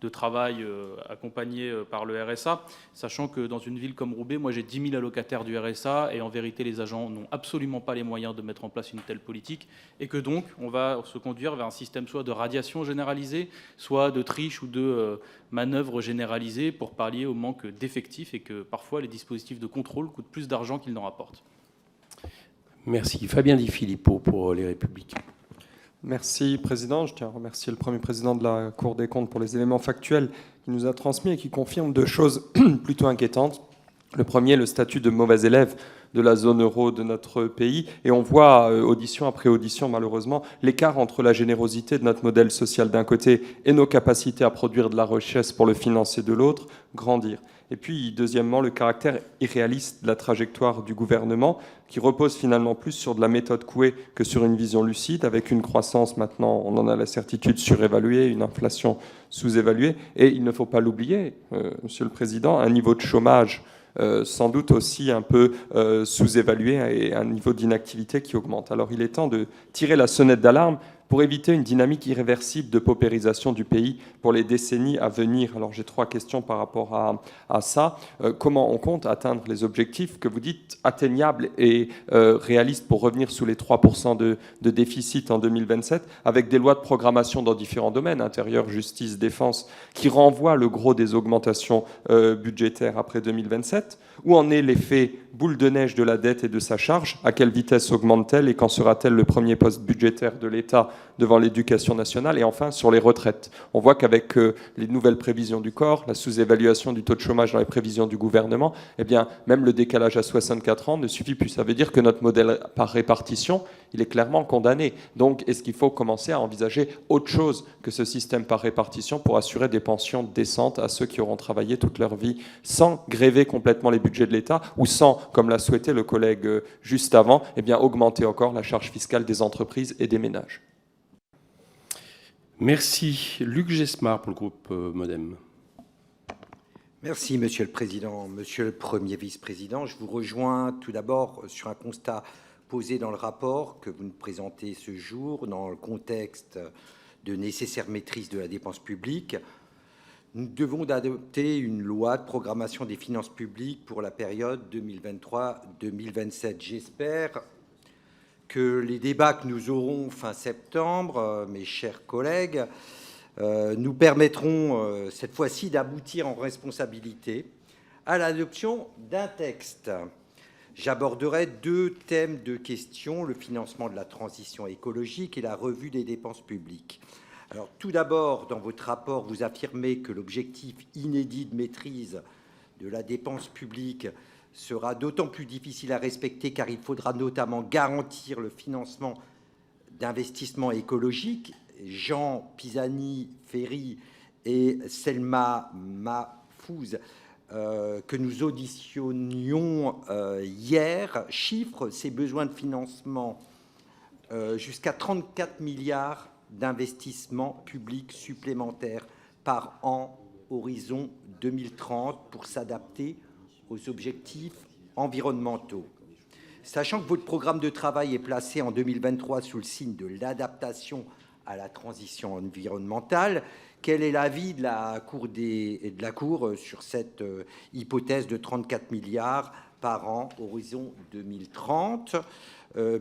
de travail accompagné par le RSA, sachant que dans une ville comme Roubaix, moi j'ai 10 000 allocataires du RSA et en vérité les agents n'ont absolument pas les moyens de mettre en place une telle politique et que donc on va se conduire vers un système soit de radiation généralisée, soit de triche ou de manœuvre généralisée pour pallier au manque d'effectifs et que parfois les dispositifs de contrôle coûtent plus d'argent qu'ils n'en rapportent. Merci. Fabien Di Filippo pour Les Républicains. Merci, Président. Je tiens à remercier le Premier Président de la Cour des comptes pour les éléments factuels qu'il nous a transmis et qui confirment deux choses plutôt inquiétantes. Le premier, le statut de mauvais élève de la zone euro de notre pays. Et on voit, audition après audition, malheureusement, l'écart entre la générosité de notre modèle social d'un côté et nos capacités à produire de la richesse pour le financer de l'autre, grandir. Et puis, deuxièmement, le caractère irréaliste de la trajectoire du gouvernement, qui repose finalement plus sur de la méthode Coué que sur une vision lucide, avec une croissance maintenant, on en a la certitude, surévaluée, une inflation sous-évaluée. Et il ne faut pas l'oublier, Monsieur le Président, un niveau de chômage sans doute aussi un peu sous-évalué et un niveau d'inactivité qui augmente. Alors il est temps de tirer la sonnette d'alarme pour éviter une dynamique irréversible de paupérisation du pays pour les décennies à venir. Alors j'ai trois questions par rapport à ça. Comment on compte atteindre les objectifs que vous dites atteignables et réalistes pour revenir sous les 3% de déficit en 2027, avec des lois de programmation dans différents domaines, intérieur, justice, défense, qui renvoient le gros des augmentations budgétaires après 2027 ? Où en est l'effet boule de neige de la dette et de sa charge ? À quelle vitesse augmente-t-elle et quand sera-t-elle le premier poste budgétaire de l'État devant l'éducation nationale? Et enfin, sur les retraites. On voit qu'avec les nouvelles prévisions du corps, la sous-évaluation du taux de chômage dans les prévisions du gouvernement, eh bien, même le décalage à 64 ans ne suffit plus. Ça veut dire que notre modèle par répartition, il est clairement condamné. Donc, est-ce qu'il faut commencer à envisager autre chose que ce système par répartition pour assurer des pensions décentes à ceux qui auront travaillé toute leur vie sans gréver complètement les budgets de l'État ou sans, comme l'a souhaité le collègue juste avant, eh bien, augmenter encore la charge fiscale des entreprises et des ménages? Merci. Luc Gesmar pour le groupe MoDem. Merci, Monsieur le Président. Monsieur le Premier vice-président, je vous rejoins tout d'abord sur un constat posé dans le rapport que vous nous présentez ce jour dans le contexte de nécessaire maîtrise de la dépense publique. Nous devons adopter une loi de programmation des finances publiques pour la période 2023-2027. J'espère que les débats que nous aurons fin septembre, mes chers collègues, nous permettront cette fois-ci d'aboutir en responsabilité à l'adoption d'un texte. J'aborderai deux thèmes de questions, le financement de la transition écologique et la revue des dépenses publiques. Alors, tout d'abord, dans votre rapport, vous affirmez que l'objectif inédit de maîtrise de la dépense publique sera d'autant plus difficile à respecter car il faudra notamment garantir le financement d'investissements écologiques. Jean Pisani-Ferry et Selma Mahfouz, que nous auditionnions hier, chiffrent ces besoins de financement jusqu'à 34 milliards d'investissements publics supplémentaires par an, horizon 2030, pour s'adapter aux objectifs environnementaux. Sachant que votre programme de travail est placé en 2023 sous le signe de l'adaptation à la transition environnementale, quel est l'avis de la Cour sur cette hypothèse de 34 milliards par an, horizon 2030 ?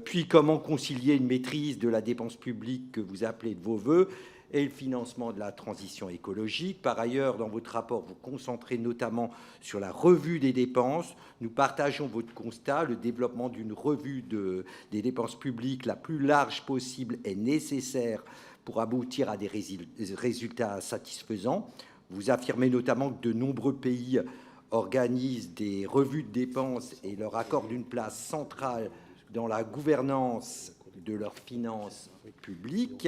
Puis comment concilier une maîtrise de la dépense publique que vous appelez de vos voeux et le financement de la transition écologique? Par ailleurs, dans votre rapport, vous concentrez notamment sur la revue des dépenses. Nous partageons votre constat. Le développement d'une revue des dépenses publiques la plus large possible est nécessaire pour aboutir à des résultats satisfaisants. Vous affirmez notamment que de nombreux pays organisent des revues de dépenses et leur accordent une place centrale dans la gouvernance de leurs finances publiques.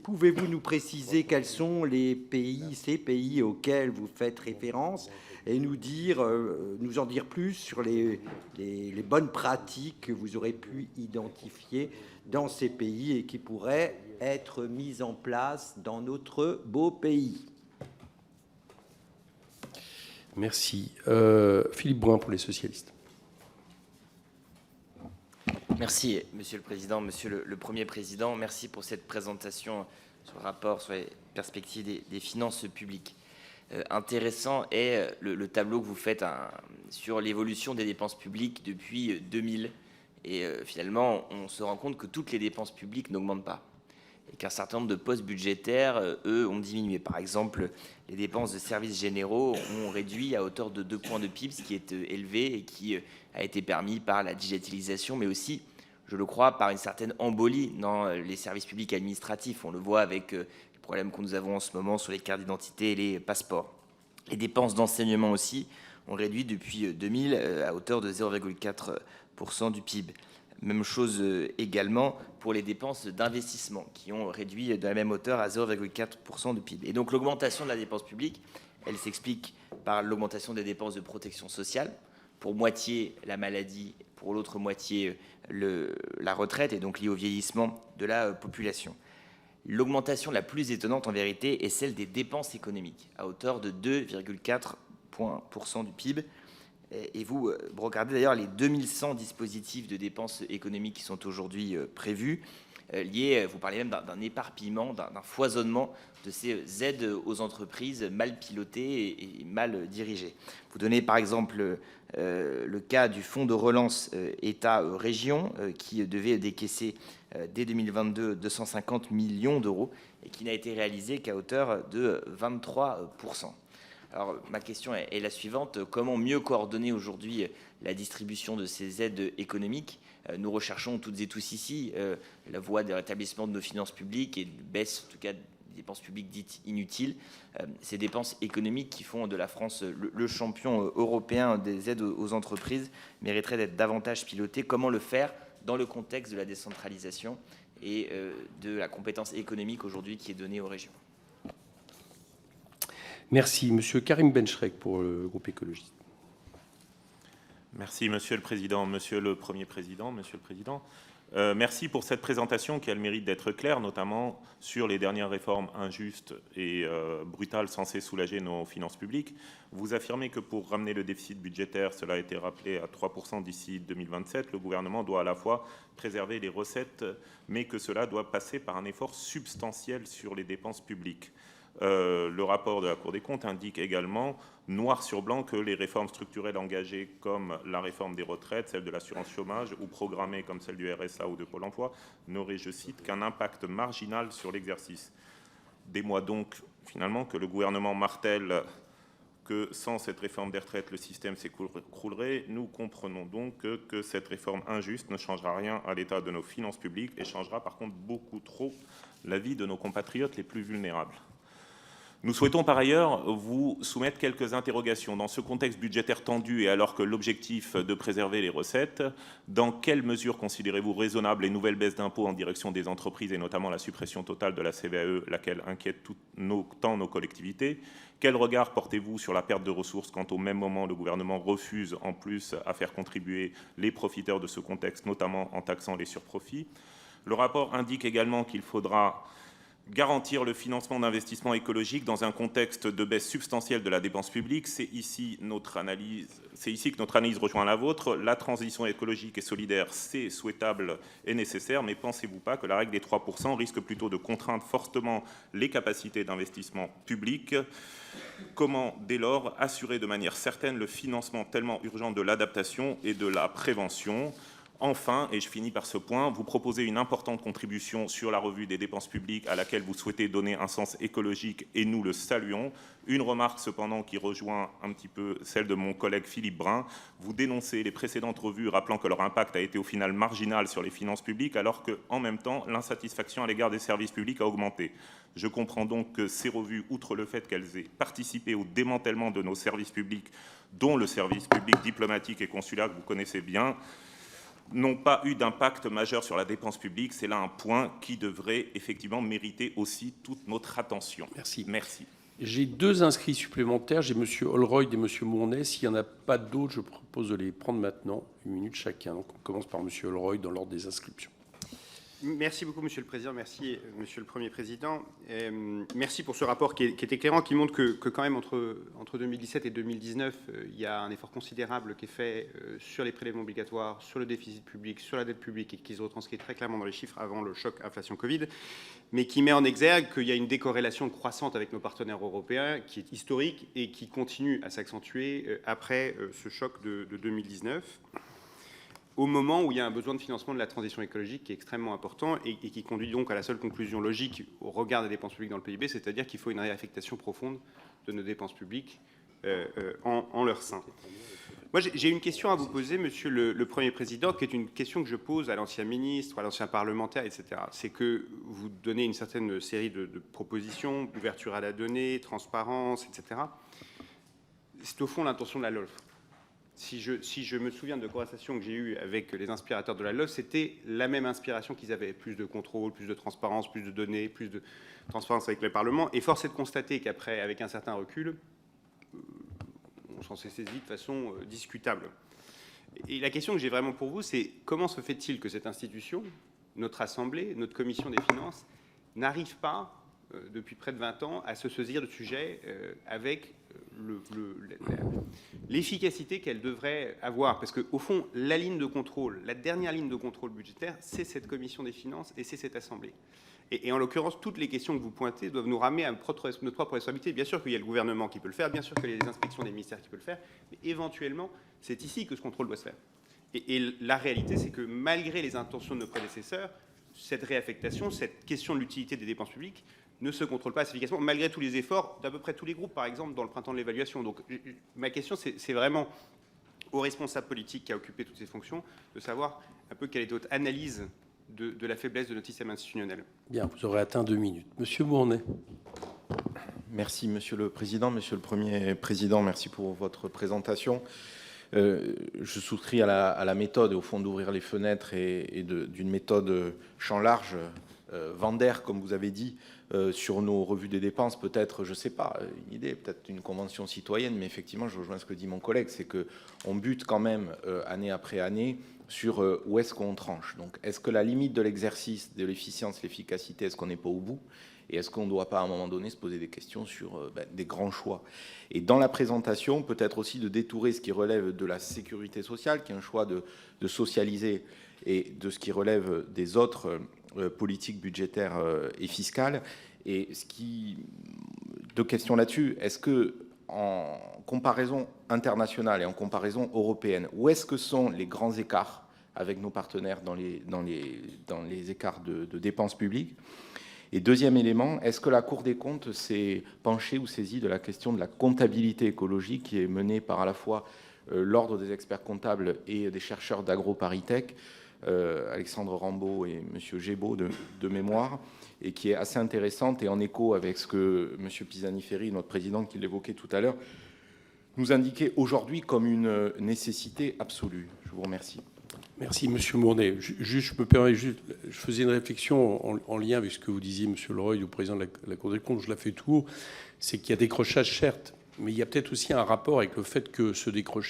Pouvez-vous nous préciser quels sont ces pays auxquels vous faites référence et nous en dire plus sur les bonnes pratiques que vous aurez pu identifier dans ces pays et qui pourraient être mises en place dans notre beau pays? Merci. Philippe Brun pour les socialistes. Merci, Monsieur le Président. Monsieur le Premier Président, merci pour cette présentation sur le rapport sur les perspectives des finances publiques. Intéressant est le tableau que vous faites sur l'évolution des dépenses publiques depuis 2000. Et finalement, on se rend compte que toutes les dépenses publiques n'augmentent pas. Et qu'un certain nombre de postes budgétaires, eux, ont diminué. Par exemple, les dépenses de services généraux ont réduit à hauteur de 2 points de PIB, ce qui est élevé et qui a été permis par la digitalisation, mais aussi, je le crois, par une certaine embolie dans les services publics administratifs. On le voit avec les problèmes que nous avons en ce moment sur les cartes d'identité et les passeports. Les dépenses d'enseignement aussi ont réduit depuis 2000 à hauteur de 0,4% du PIB. Même chose également pour les dépenses d'investissement qui ont réduit de la même hauteur à 0,4% du PIB. Et donc l'augmentation de la dépense publique, elle s'explique par l'augmentation des dépenses de protection sociale, pour moitié la maladie, pour l'autre moitié la retraite, et donc liée au vieillissement de la population. L'augmentation la plus étonnante en vérité est celle des dépenses économiques, à hauteur de 2,4% du PIB. Et vous regardez d'ailleurs les 2100 dispositifs de dépenses économiques qui sont aujourd'hui prévus, liés, vous parlez même d'un éparpillement, d'un foisonnement de ces aides aux entreprises mal pilotées et mal dirigées. Vous donnez par exemple le cas du fonds de relance État-région qui devait décaisser dès 2022 250 millions d'euros et qui n'a été réalisé qu'à hauteur de 23%. Alors, ma question est la suivante. Comment mieux coordonner aujourd'hui la distribution de ces aides économiques? Nous recherchons toutes et tous ici la voie de rétablissement de nos finances publiques et de baisse, en tout cas, des dépenses publiques dites inutiles. Ces dépenses économiques qui font de la France le champion européen des aides aux entreprises mériteraient d'être davantage pilotées. Comment le faire dans le contexte de la décentralisation et de la compétence économique aujourd'hui qui est donnée aux régions. Merci. Monsieur Karim Bencherek pour le groupe écologiste. Merci, Monsieur le Président. Monsieur le Premier Président, Monsieur le Président, merci pour cette présentation qui a le mérite d'être claire, notamment sur les dernières réformes injustes et brutales censées soulager nos finances publiques. Vous affirmez que pour ramener le déficit budgétaire, cela a été rappelé à 3% d'ici 2027, le gouvernement doit à la fois préserver les recettes, mais que cela doit passer par un effort substantiel sur les dépenses publiques. Le rapport de la Cour des comptes indique également, noir sur blanc, que les réformes structurelles engagées comme la réforme des retraites, celle de l'assurance chômage ou programmées comme celle du RSA ou de Pôle emploi n'auraient, je cite, qu'un impact marginal sur l'exercice. Des mois donc, finalement, que le gouvernement martèle que sans cette réforme des retraites, le système s'écroulerait. Nous comprenons donc que cette réforme injuste ne changera rien à l'état de nos finances publiques et changera par contre beaucoup trop la vie de nos compatriotes les plus vulnérables. Nous souhaitons par ailleurs vous soumettre quelques interrogations. Dans ce contexte budgétaire tendu et alors que l'objectif de préserver les recettes, dans quelles mesures considérez-vous raisonnables les nouvelles baisses d'impôts en direction des entreprises et notamment la suppression totale de la CVAE, laquelle inquiète tant nos collectivités? Quel regard portez-vous sur la perte de ressources quand au même moment le gouvernement refuse en plus à faire contribuer les profiteurs de ce contexte, notamment en taxant les surprofits? Le rapport indique également qu'il faudra garantir le financement d'investissements écologiques dans un contexte de baisse substantielle de la dépense publique. C'est ici que notre analyse rejoint la vôtre. La transition écologique et solidaire, c'est souhaitable et nécessaire, mais pensez-vous pas que la règle des 3% risque plutôt de contraindre fortement les capacités d'investissement public? Comment, dès lors, assurer de manière certaine le financement tellement urgent de l'adaptation et de la prévention? Enfin, et je finis par ce point, vous proposez une importante contribution sur la revue des dépenses publiques à laquelle vous souhaitez donner un sens écologique et nous le saluons. Une remarque cependant qui rejoint un petit peu celle de mon collègue Philippe Brun. Vous dénoncez les précédentes revues rappelant que leur impact a été au final marginal sur les finances publiques alors qu'en même temps, l'insatisfaction à l'égard des services publics a augmenté. Je comprends donc que ces revues, outre le fait qu'elles aient participé au démantèlement de nos services publics, dont le service public diplomatique et consulaire que vous connaissez bien, n'ont pas eu d'impact majeur sur la dépense publique. C'est là un point qui devrait effectivement mériter aussi toute notre attention. Merci. Merci. J'ai deux inscrits supplémentaires. J'ai M. Holroyd et M. Mournet. S'il n'y en a pas d'autres, je propose de les prendre maintenant, 1 minute chacun. Donc on commence par M. Holroyd dans l'ordre des inscriptions. Merci beaucoup, Monsieur le Président. Merci, Monsieur le Premier Président. Merci pour ce rapport qui est éclairant, qui montre que quand même entre 2017 et 2019, il y a un effort considérable qui est fait sur les prélèvements obligatoires, sur le déficit public, sur la dette publique, et qui se retranscrit très clairement dans les chiffres avant le choc inflation Covid, mais qui met en exergue qu'il y a une décorrélation croissante avec nos partenaires européens qui est historique et qui continue à s'accentuer après ce choc de 2019. Au moment où il y a un besoin de financement de la transition écologique qui est extrêmement important et qui conduit donc à la seule conclusion logique au regard des dépenses publiques dans le PIB, c'est-à-dire qu'il faut une réaffectation profonde de nos dépenses publiques en leur sein. Moi, j'ai une question à vous poser, Monsieur le Premier Président, qui est une question que je pose à l'ancien ministre, à l'ancien parlementaire, etc. C'est que vous donnez une certaine série de propositions, ouverture à la donnée, transparence, etc. C'est au fond l'intention de la LOLF. Si je me souviens de conversations que j'ai eues avec les inspirateurs de la LOLF, c'était la même inspiration qu'ils avaient. Plus de contrôle, plus de transparence, plus de données, plus de transparence avec le Parlement. Et force est de constater qu'après, avec un certain recul, on s'en s'est saisi de façon discutable. Et la question que j'ai vraiment pour vous, c'est comment se fait-il que cette institution, notre Assemblée, notre Commission des finances, n'arrive pas, depuis près de 20 ans, à se saisir de sujet avec l'efficacité qu'elle devrait avoir. Parce qu'au fond, la ligne de contrôle, la dernière ligne de contrôle budgétaire, c'est cette Commission des finances et c'est cette Assemblée. Et en l'occurrence, toutes les questions que vous pointez doivent nous ramener à notre propre responsabilité. Bien sûr qu'il y a le gouvernement qui peut le faire, bien sûr qu'il y a les inspections des ministères qui peuvent le faire, mais éventuellement, c'est ici que ce contrôle doit se faire. Et la réalité, c'est que malgré les intentions de nos prédécesseurs, cette réaffectation, cette question de l'utilité des dépenses publiques ne se contrôle pas assez efficacement, malgré tous les efforts d'à peu près tous les groupes, par exemple, dans le printemps de l'évaluation. Donc ma question, c'est vraiment aux responsables politiques qui a occupé toutes ces fonctions, de savoir un peu quelle est votre analyse de la faiblesse de notre système institutionnel. Bien, vous aurez atteint 2 minutes. Monsieur Mournet. Merci, Monsieur le Président. Monsieur le Premier Président, merci pour votre présentation. Je souscris à la méthode, au fond, d'ouvrir les fenêtres et d'une méthode champ large, Vander, comme vous avez dit, sur nos revues des dépenses, peut-être, je ne sais pas, une idée, peut-être une convention citoyenne, mais effectivement, je rejoins ce que dit mon collègue, c'est qu'on bute quand même, année après année, sur où est-ce qu'on tranche. Donc, est-ce que la limite de l'exercice, de l'efficience, l'efficacité, est-ce qu'on n'est pas au bout? Et est-ce qu'on ne doit pas, à un moment donné, se poser des questions sur des grands choix? Et dans la présentation, peut-être aussi de détourer ce qui relève de la sécurité sociale, qui est un choix de socialiser, et de ce qui relève des autres politiques budgétaires et fiscales. Et deux questions là-dessus. Est-ce que, en comparaison internationale et en comparaison européenne, où est-ce que sont les grands écarts avec nos partenaires dans les écarts de dépenses publiques? Et deuxième élément, est-ce que la Cour des comptes s'est penchée ou saisie de la question de la comptabilité écologique qui est menée par à la fois l'Ordre des experts comptables et des chercheurs d'AgroParisTech, Alexandre Rambaud et M. Gébaud de mémoire, et qui est assez intéressante et en écho avec ce que M. Pisani-Ferry, notre président, qui l'évoquait tout à l'heure, nous indiquait aujourd'hui comme une nécessité absolue. Je vous remercie. Merci, Monsieur Mournet. Je me permets juste, je faisais une réflexion en lien avec ce que vous disiez, Monsieur Leroy, au président de la Cour des comptes. Je la fais tout haut. C'est qu'il y a décrochage, certes, mais il y a peut-être aussi un rapport avec le fait que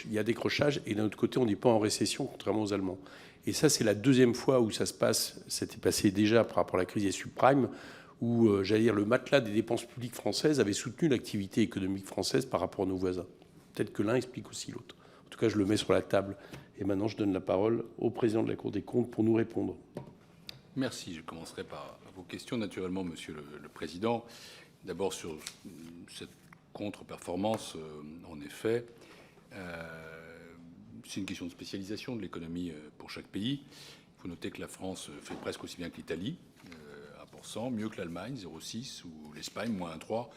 il y a décrochage et d'un autre côté, on n'est pas en récession, contrairement aux Allemands. Et ça, c'est la deuxième fois où ça se passe. C'était passé déjà par rapport à la crise des subprimes, où, j'allais dire, le matelas des dépenses publiques françaises avait soutenu l'activité économique française par rapport à nos voisins. Peut-être que l'un explique aussi l'autre. En tout cas, je le mets sur la table. Et maintenant, je donne la parole au président de la Cour des comptes pour nous répondre. Merci. Je commencerai par vos questions, naturellement, Monsieur le Président. D'abord, sur cette contre-performance, en effet, c'est une question de spécialisation de l'économie pour chaque pays. Il faut noter que la France fait presque aussi bien que l'Italie, 1%, mieux que l'Allemagne, 0,6, ou l'Espagne, moins 1,3,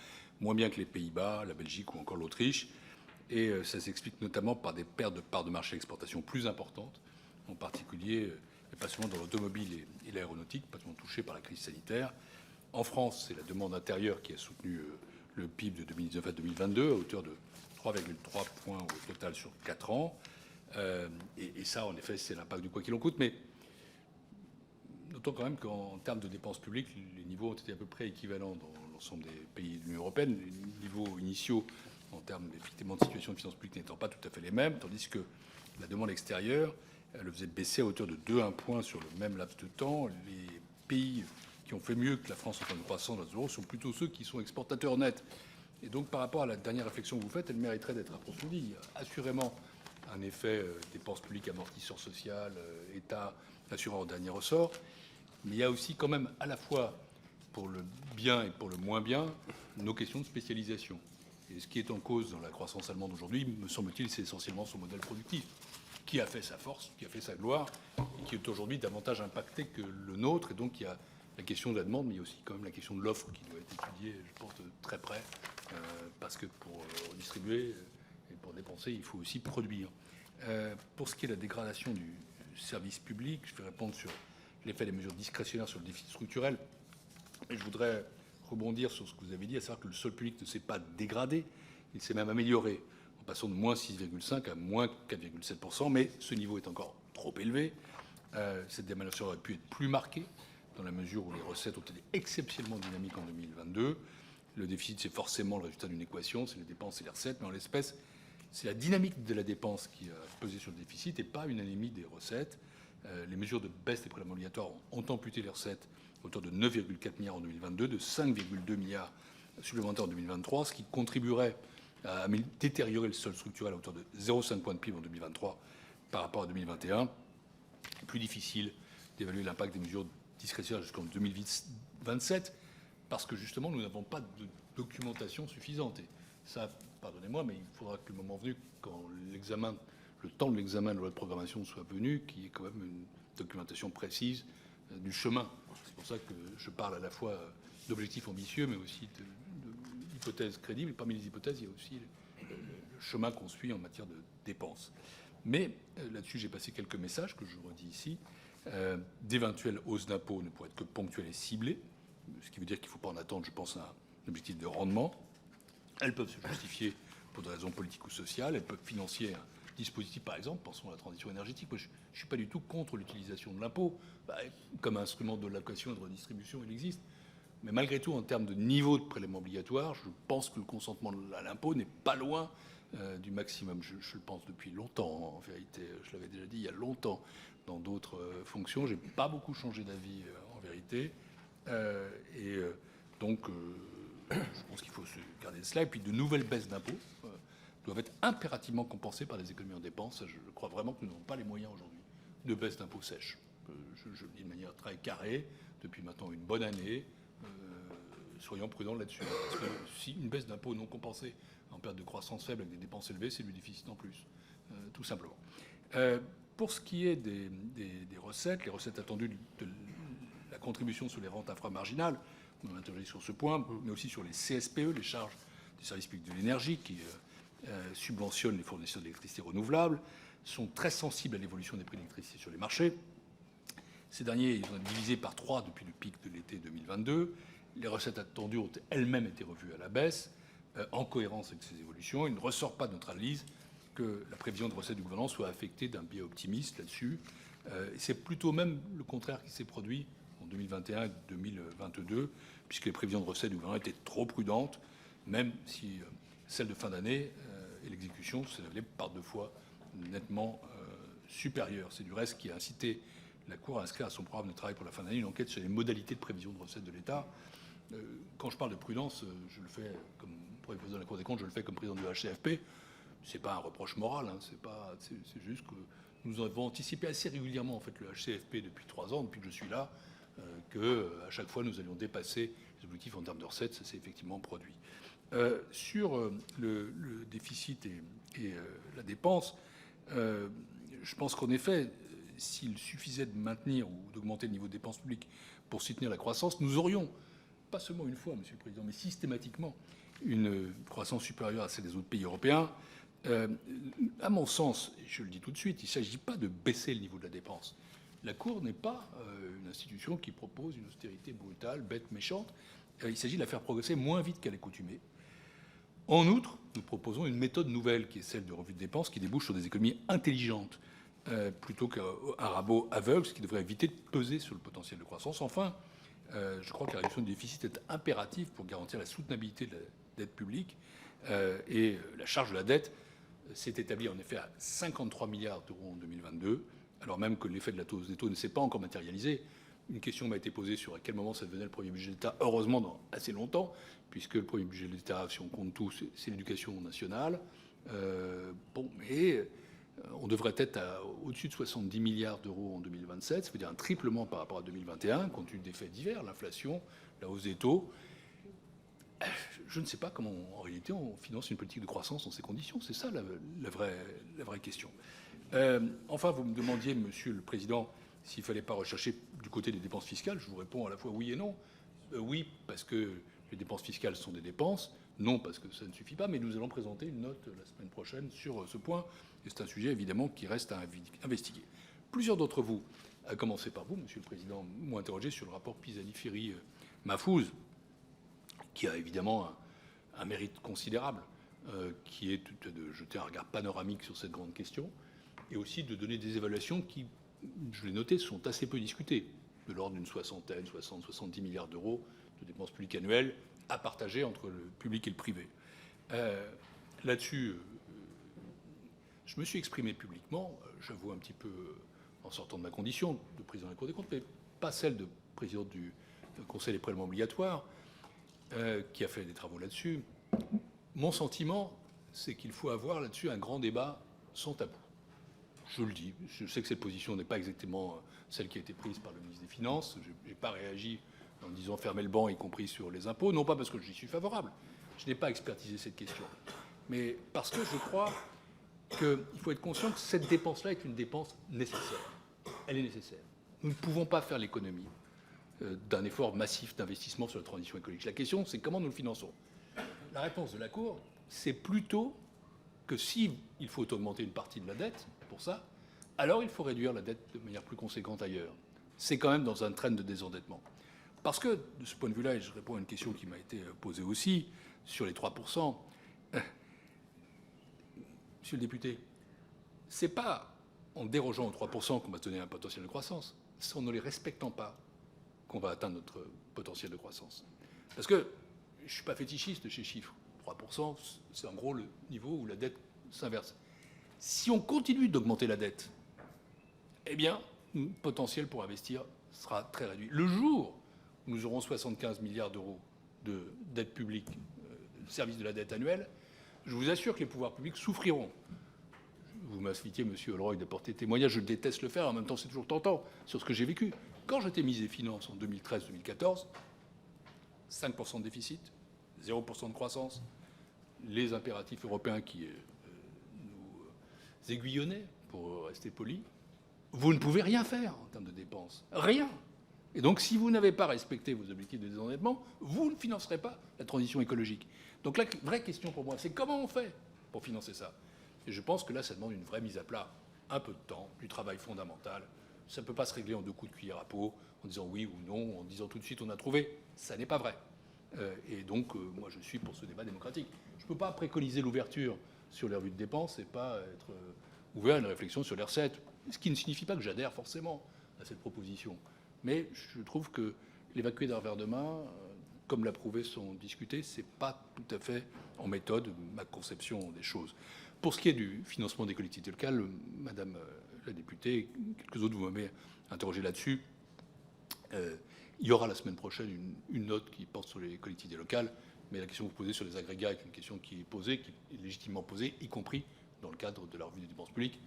moins bien que les Pays-Bas, la Belgique ou encore l'Autriche. Et ça s'explique notamment par des pertes de parts de marché d'exportation plus importantes, en particulier, et pas seulement dans l'automobile et l'aéronautique, pas seulement touchées par la crise sanitaire. En France, c'est la demande intérieure qui a soutenu le PIB de 2019 à 2022 à hauteur de 3,3 points au total sur 4 ans. Et ça, en effet, c'est l'impact du quoi qu'il en coûte. Mais notons quand même qu'en termes de dépenses publiques, les niveaux ont été à peu près équivalents dans l'ensemble des pays de l'Union européenne. Les niveaux initiaux en termes effectivement de situation de finances publiques n'étant pas tout à fait les mêmes, tandis que la demande extérieure, elle le faisait baisser à hauteur de 2,1 points sur le même laps de temps. Les pays qui ont fait mieux que la France en termes de croissance dans la zone euro sont plutôt ceux qui sont exportateurs nets. Et donc, par rapport à la dernière réflexion que vous faites, elle mériterait d'être approfondie. Il y a assurément un effet dépenses publiques, amortisseur social, État, assureur au dernier ressort. Mais il y a aussi quand même, à la fois pour le bien et pour le moins bien, nos questions de spécialisation. Et ce qui est en cause dans la croissance allemande aujourd'hui, me semble-t-il, c'est essentiellement son modèle productif, qui a fait sa force, qui a fait sa gloire, et qui est aujourd'hui davantage impacté que le nôtre. Et donc, il y a la question de la demande, mais il y a aussi quand même la question de l'offre qui doit être étudiée, je pense, de très près, parce que pour redistribuer et pour dépenser, il faut aussi produire. Pour ce qui est de la dégradation du service public, je vais répondre sur l'effet des mesures discrétionnaires sur le déficit structurel. Et je voudrais rebondir sur ce que vous avez dit, à savoir que le solde public ne s'est pas dégradé, il s'est même amélioré, en passant de moins 6,5 à moins 4,7%, mais ce niveau est encore trop élevé. Cette démaluation aurait pu être plus marquée, dans la mesure où les recettes ont été exceptionnellement dynamiques en 2022. Le déficit, c'est forcément le résultat d'une équation, c'est les dépenses et les recettes, mais en l'espèce, c'est la dynamique de la dépense qui a pesé sur le déficit et pas une anémie des recettes. Les mesures de baisse des prélèvements obligatoires ont amputé les recettes à hauteur de 9,4 milliards en 2022, de 5,2 milliards supplémentaires en 2023, ce qui contribuerait à détériorer le solde structurel à hauteur de 0,5 points de PIB en 2023 par rapport à 2021. Plus difficile d'évaluer l'impact des mesures discrétionnaires jusqu'en 2027, parce que justement, nous n'avons pas de documentation suffisante. Et ça, pardonnez-moi, mais il faudra que le moment venu, quand le temps de l'examen de la loi de programmation soit venu, qu'il y ait quand même une documentation précise du chemin. C'est pour ça que je parle à la fois d'objectifs ambitieux, mais aussi d'hypothèses crédibles. Et parmi les hypothèses, il y a aussi le chemin qu'on suit en matière de dépenses. Mais là-dessus, j'ai passé quelques messages que je redis ici. D'éventuelles hausses d'impôts ne pourraient être que ponctuelles et ciblées, ce qui veut dire qu'il ne faut pas en attendre, je pense, un objectif de rendement. Elles peuvent se justifier pour des raisons politiques ou sociales, elles peuvent financer un dispositifs, par exemple, pensons à la transition énergétique. Moi, je ne suis pas du tout contre l'utilisation de l'impôt. Comme instrument de l'allocation et de redistribution, il existe. Mais malgré tout, en termes de niveau de prélèvement obligatoire, je pense que le consentement à l'impôt n'est pas loin du maximum. Je le pense depuis longtemps, en vérité. Je l'avais déjà dit il y a longtemps dans d'autres fonctions. Je n'ai pas beaucoup changé d'avis, en vérité. Donc, je pense qu'il faut se garder cela. Et puis, de nouvelles baisses d'impôts doivent être impérativement compensées par des économies en dépenses. Je crois vraiment que nous n'avons pas les moyens aujourd'hui de baisse d'impôts sèches. Je le dis de manière très carrée, depuis maintenant une bonne année. Soyons prudents là-dessus. Parce que si une baisse d'impôts non compensée en période de croissance faible avec des dépenses élevées, c'est du déficit en plus, tout simplement. Pour ce qui est des recettes, les recettes attendues de la contribution sur les rentes inframarginales, on a interrogé sur ce point, mais aussi sur les CSPE, les charges des services publics de l'énergie, qui subventionnent les fournisseurs d'électricité renouvelable, sont très sensibles à l'évolution des prix de l'électricité sur les marchés. Ces derniers, ils ont été divisés par 3 depuis le pic de l'été 2022. Les recettes attendues ont elles-mêmes été revues à la baisse, en cohérence avec ces évolutions. Il ne ressort pas de notre analyse que la prévision de recettes du gouvernement soit affectée d'un biais optimiste là-dessus. C'est plutôt même le contraire qui s'est produit en 2021 et 2022, puisque les prévisions de recettes du gouvernement étaient trop prudentes, même si celles de fin d'année et l'exécution s'élevaient par 2 fois nettement supérieures. C'est du reste qui a incité la Cour à inscrire à son programme de travail pour la fin d'année une enquête sur les modalités de prévision de recettes de l'État. Quand je parle de prudence, je le fais comme Premier président de la Cour des comptes, je le fais comme président du HCFP. Ce n'est pas un reproche moral, hein, c'est juste que nous avons anticipé assez régulièrement en fait, le HCFP depuis 3 ans, depuis que je suis là, qu'à chaque fois nous allions dépasser les objectifs en termes de recettes. Ça s'est effectivement produit. Sur le déficit et la dépense, je pense qu'en effet, s'il suffisait de maintenir ou d'augmenter le niveau de dépenses publiques pour soutenir la croissance, nous aurions, pas seulement une fois, Monsieur le Président, mais systématiquement, une croissance supérieure à celle des autres pays européens. À mon sens, et je le dis tout de suite, il ne s'agit pas de baisser le niveau de la dépense. La Cour n'est pas une institution qui propose une austérité brutale, bête, méchante. Il s'agit de la faire progresser moins vite qu'à l'accoutumée. En outre, nous proposons une méthode nouvelle qui est celle de revue de dépenses qui débouche sur des économies intelligentes plutôt qu'un rabot aveugle, ce qui devrait éviter de peser sur le potentiel de croissance. Enfin, je crois que la réduction du déficit est impérative pour garantir la soutenabilité de la dette publique et la charge de la dette s'est établie en effet à 53 milliards d'euros en 2022, alors même que l'effet de la hausse des taux ne s'est pas encore matérialisé. Une question m'a été posée sur à quel moment ça devenait le premier budget d'État, heureusement dans assez longtemps, puisque le premier budget de l'État, si on compte tout, c'est l'éducation nationale. Mais on devrait être au-dessus de 70 milliards d'euros en 2027, ça veut dire un triplement par rapport à 2021, compte tenu des faits divers, l'inflation, la hausse des taux. Je ne sais pas comment, en réalité, on finance une politique de croissance dans ces conditions. C'est ça la vraie question. Enfin, vous me demandiez, Monsieur le Président, s'il ne fallait pas rechercher du côté des dépenses fiscales. Je vous réponds à la fois oui et non. Oui, parce que les dépenses fiscales sont des dépenses. Non, parce que ça ne suffit pas. Mais nous allons présenter une note la semaine prochaine sur ce point. Et c'est un sujet, évidemment, qui reste à investiguer. Plusieurs d'entre vous, à commencer par vous, Monsieur le Président, m'ont interrogé sur le rapport Pisani-Ferry-Mahfouz, qui a évidemment un mérite considérable, qui est de jeter un regard panoramique sur cette grande question, et aussi de donner des évaluations qui, je l'ai noté, sont assez peu discutées, de l'ordre d'une 70 milliards d'euros de dépenses publiques annuelles à partager entre le public et le privé. Là-dessus, je me suis exprimé publiquement, j'avoue un petit peu en sortant de ma condition de président de la Cour des comptes, mais pas celle de président du Conseil des prélèvements obligatoires, qui a fait des travaux là-dessus. Mon sentiment, c'est qu'il faut avoir là-dessus un grand débat sans tabou. Je le dis, je sais que cette position n'est pas exactement celle qui a été prise par le ministre des Finances. Je n'ai pas réagi en disant fermer le banc, y compris sur les impôts, non pas parce que j'y suis favorable. Je n'ai pas expertisé cette question, mais parce que je crois qu'il faut être conscient que cette dépense-là est une dépense nécessaire. Elle est nécessaire. Nous ne pouvons pas faire l'économie d'un effort massif d'investissement sur la transition écologique. La question, c'est comment nous le finançons. La réponse de la Cour, c'est plutôt que s'il faut augmenter une partie de la dette pour ça, alors il faut réduire la dette de manière plus conséquente ailleurs. C'est quand même dans un train de désendettement. Parce que, de ce point de vue-là, et je réponds à une question qui m'a été posée aussi, sur les 3%, Monsieur le député, Ce n'est pas en dérogeant aux 3% qu'on va donner un potentiel de croissance, c'est en ne les respectant pas qu'on va atteindre notre potentiel de croissance. Parce que je ne suis pas fétichiste de ces chiffres. 3%, c'est en gros le niveau où la dette s'inverse. Si on continue d'augmenter la dette, eh bien, le potentiel pour investir sera très réduit. Le jour où nous aurons 75 milliards d'euros de dette publique, de service de la dette annuelle, je vous assure que les pouvoirs publics souffriront. Vous m'invitiez, monsieur Holroyd, d'apporter témoignage. Je déteste le faire. En même temps, c'est toujours tentant sur ce que j'ai vécu. Quand j'étais ministre des Finances en 2013-2014, 5% de déficit, 0% de croissance, les impératifs européens qui nous aiguillonnaient, pour rester poli, vous ne pouvez rien faire en termes de dépenses. Rien. Et donc, si vous n'avez pas respecté vos objectifs de désendettement, vous ne financerez pas la transition écologique. Donc la vraie question pour moi, c'est comment on fait pour financer ça? Et je pense que là, ça demande une vraie mise à plat, un peu de temps, du travail fondamental. Ça ne peut pas se régler en 2 coups de cuillère à peau, en disant oui ou non, en disant tout de suite on a trouvé. Ça n'est pas vrai. Et donc, moi, je suis pour ce débat démocratique. Je ne peux pas préconiser l'ouverture sur les revues de dépenses et pas être ouvert à une réflexion sur les recettes, ce qui ne signifie pas que j'adhère forcément à cette proposition. Mais je trouve que l'évacuer d'un revers de main, comme l'a prouvé son discuté, ce n'est pas tout à fait en méthode ma conception des choses. Pour ce qui est du financement des collectivités locales, Madame la députée, quelques autres, vous m'avez interrogé là-dessus. Il y aura la semaine prochaine une note qui porte sur les collectivités locales, mais la question que vous posez sur les agrégats est une question qui est posée, qui est légitimement posée, y compris dans le cadre de la revue des dépenses publiques.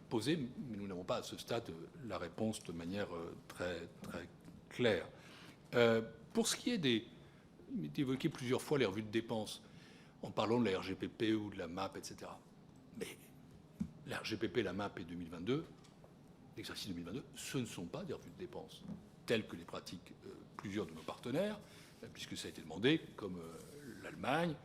Posée, mais nous n'avons pas à ce stade la réponse de manière très, très claire. Pour ce qui est il est évoqué plusieurs fois les revues de dépenses, en parlant de la RGPP ou de la MAP, etc. Mais la RGPP, la MAP et 2022, l'exercice 2022, ce ne sont pas des revues de dépenses telles que les pratiquent plusieurs de nos partenaires, puisque ça a été demandé, comme l'Allemagne,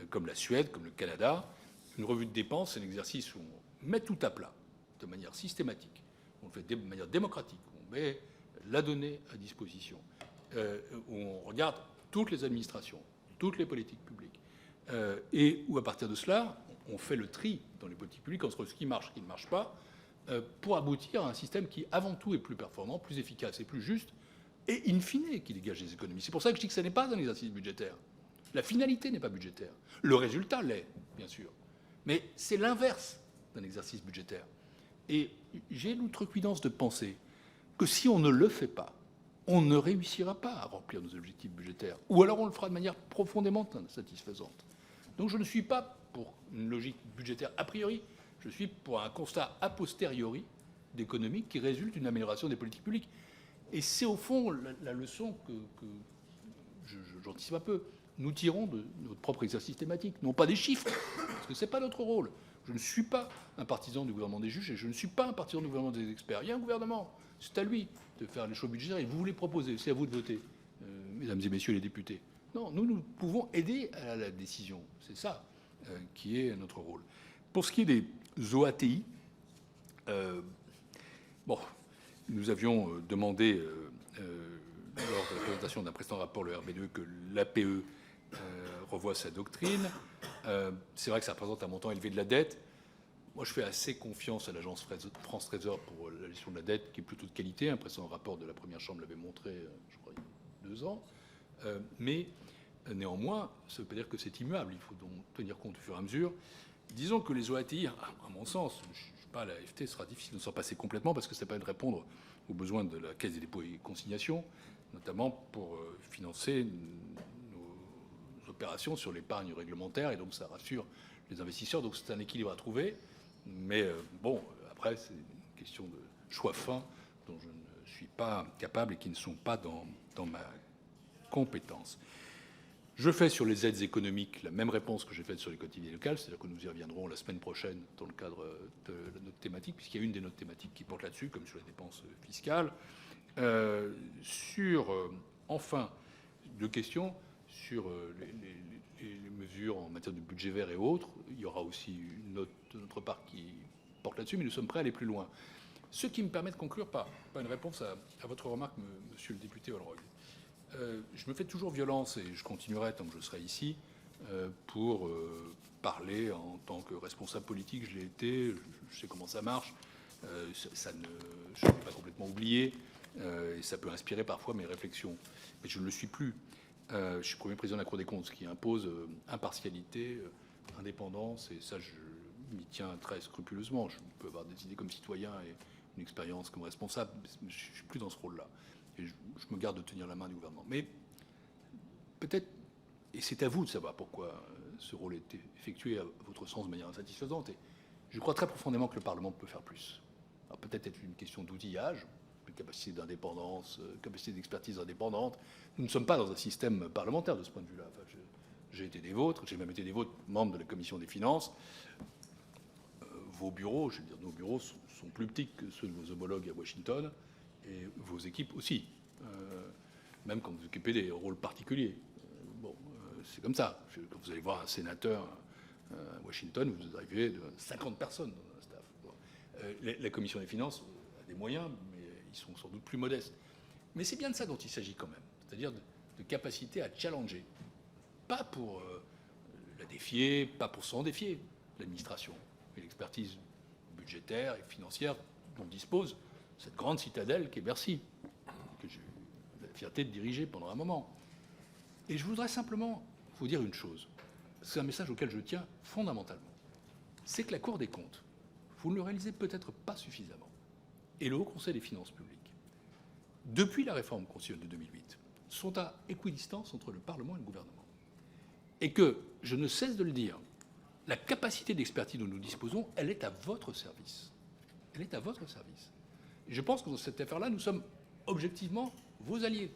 comme la Suède, comme le Canada. Une revue de dépenses, c'est un exercice où on met tout à plat, de manière systématique, on le fait de manière démocratique, on met la donnée à disposition, où on regarde toutes les administrations, toutes les politiques publiques, et où à partir de cela, on fait le tri dans les politiques publiques entre ce qui marche et ce qui ne marche pas, pour aboutir à un système qui, avant tout, est plus performant, plus efficace et plus juste, et in fine, qui dégage des économies. C'est pour ça que je dis que ce n'est pas un exercice budgétaire. La finalité n'est pas budgétaire. Le résultat l'est, bien sûr. Mais c'est l'inverse d'un exercice budgétaire. Et j'ai l'outrecuidance de penser que si on ne le fait pas, on ne réussira pas à remplir nos objectifs budgétaires. Ou alors on le fera de manière profondément insatisfaisante. Donc je ne suis pas pour une logique budgétaire a priori, je suis pour un constat a posteriori d'économie qui résulte d'une amélioration des politiques publiques. Et c'est au fond la leçon que j'anticipe un peu. Nous tirons de notre propre exercice thématique, non pas des chiffres, parce que ce n'est pas notre rôle. Je ne suis pas un partisan du gouvernement des juges et je ne suis pas un partisan du gouvernement des experts. Il y a un gouvernement, c'est à lui de faire les choix budgétaires et vous les proposez, c'est à vous de voter, mesdames et messieurs les députés. Non, nous pouvons aider à la décision, c'est ça qui est notre rôle. Pour ce qui est des OATI, nous avions demandé, lors de la présentation d'un précédent rapport, le RBDE, que l'APE revoie sa doctrine. C'est vrai que ça représente un montant élevé de la dette. Moi, je fais assez confiance à l'agence France Trésor pour la gestion de la dette, qui est plutôt de qualité. Un précédent rapport de la première chambre l'avait montré, je crois, il y a 2 ans. Mais néanmoins, ça ne veut pas dire que c'est immuable. Il faut donc tenir compte au fur et à mesure. Disons que les OATI, à mon sens, je ne sais pas, la FT sera difficile de s'en passer complètement parce que ça permet de répondre aux besoins de la Caisse des dépôts et consignations, notamment pour financer nos opérations sur l'épargne réglementaire, et donc ça rassure les investisseurs. Donc c'est un équilibre à trouver. Mais après, c'est une question de choix fins dont je ne suis pas capable et qui ne sont pas dans ma compétence. Je fais sur les aides économiques la même réponse que j'ai faite sur les collectivités locales, c'est-à-dire que nous y reviendrons la semaine prochaine dans le cadre de notre thématique, puisqu'il y a une des notes thématiques qui porte là-dessus, comme sur les dépenses fiscales. Enfin, 2 questions sur les mesures en matière de budget vert et autres. Il y aura aussi une note de notre part qui porte là-dessus, mais nous sommes prêts à aller plus loin. Ce qui me permet de conclure par une réponse à votre remarque, monsieur le député Holroyd. Je me fais toujours violence, et je continuerai tant que je serai ici, pour parler en tant que responsable politique. Je l'ai été, je sais comment ça marche. Je ne l'ai pas complètement oublié, et ça peut inspirer parfois mes réflexions. Mais je ne le suis plus. Je suis Premier président de la Cour des comptes, ce qui impose impartialité, indépendance, et ça, je m'y tiens très scrupuleusement. Je peux avoir des idées comme citoyen et une expérience comme responsable, mais je ne suis plus dans ce rôle-là. Et je me garde de tenir la main du gouvernement. Mais peut-être, et c'est à vous de savoir pourquoi ce rôle est effectué à votre sens de manière insatisfaisante, et je crois très profondément que le Parlement peut faire plus. Alors peut-être une question d'outillage, de capacité d'indépendance, capacité d'expertise indépendante. Nous ne sommes pas dans un système parlementaire de ce point de vue-là. Enfin, j'ai été des vôtres, j'ai même été des vôtres, membre de la Commission des finances. Vos bureaux, je veux dire, nos bureaux sont plus petits que ceux de vos homologues à Washington, et vos équipes aussi, même quand vous occupez des rôles particuliers. C'est comme ça. Quand vous allez voir un sénateur à Washington, vous arrivez de 50 personnes dans un staff. La Commission des finances a des moyens, mais ils sont sans doute plus modestes. Mais c'est bien de ça dont il s'agit quand même, c'est-à-dire de capacité à challenger. Pas pour la défier, pas pour s'en défier, l'administration et l'expertise budgétaire et financière dont dispose cette grande citadelle qu'est Bercy, que j'ai eu la fierté de diriger pendant un moment. Et je voudrais simplement vous dire une chose, c'est un message auquel je tiens fondamentalement, c'est que la Cour des comptes, vous ne le réalisez peut-être pas suffisamment, et le Haut Conseil des finances publiques, depuis la réforme constitutionnelle de 2008, sont à équidistance entre le Parlement et le gouvernement. Et que, je ne cesse de le dire, la capacité d'expertise dont nous disposons, elle est à votre service. Elle est à votre service. Et je pense que dans cette affaire-là, nous sommes objectivement vos alliés.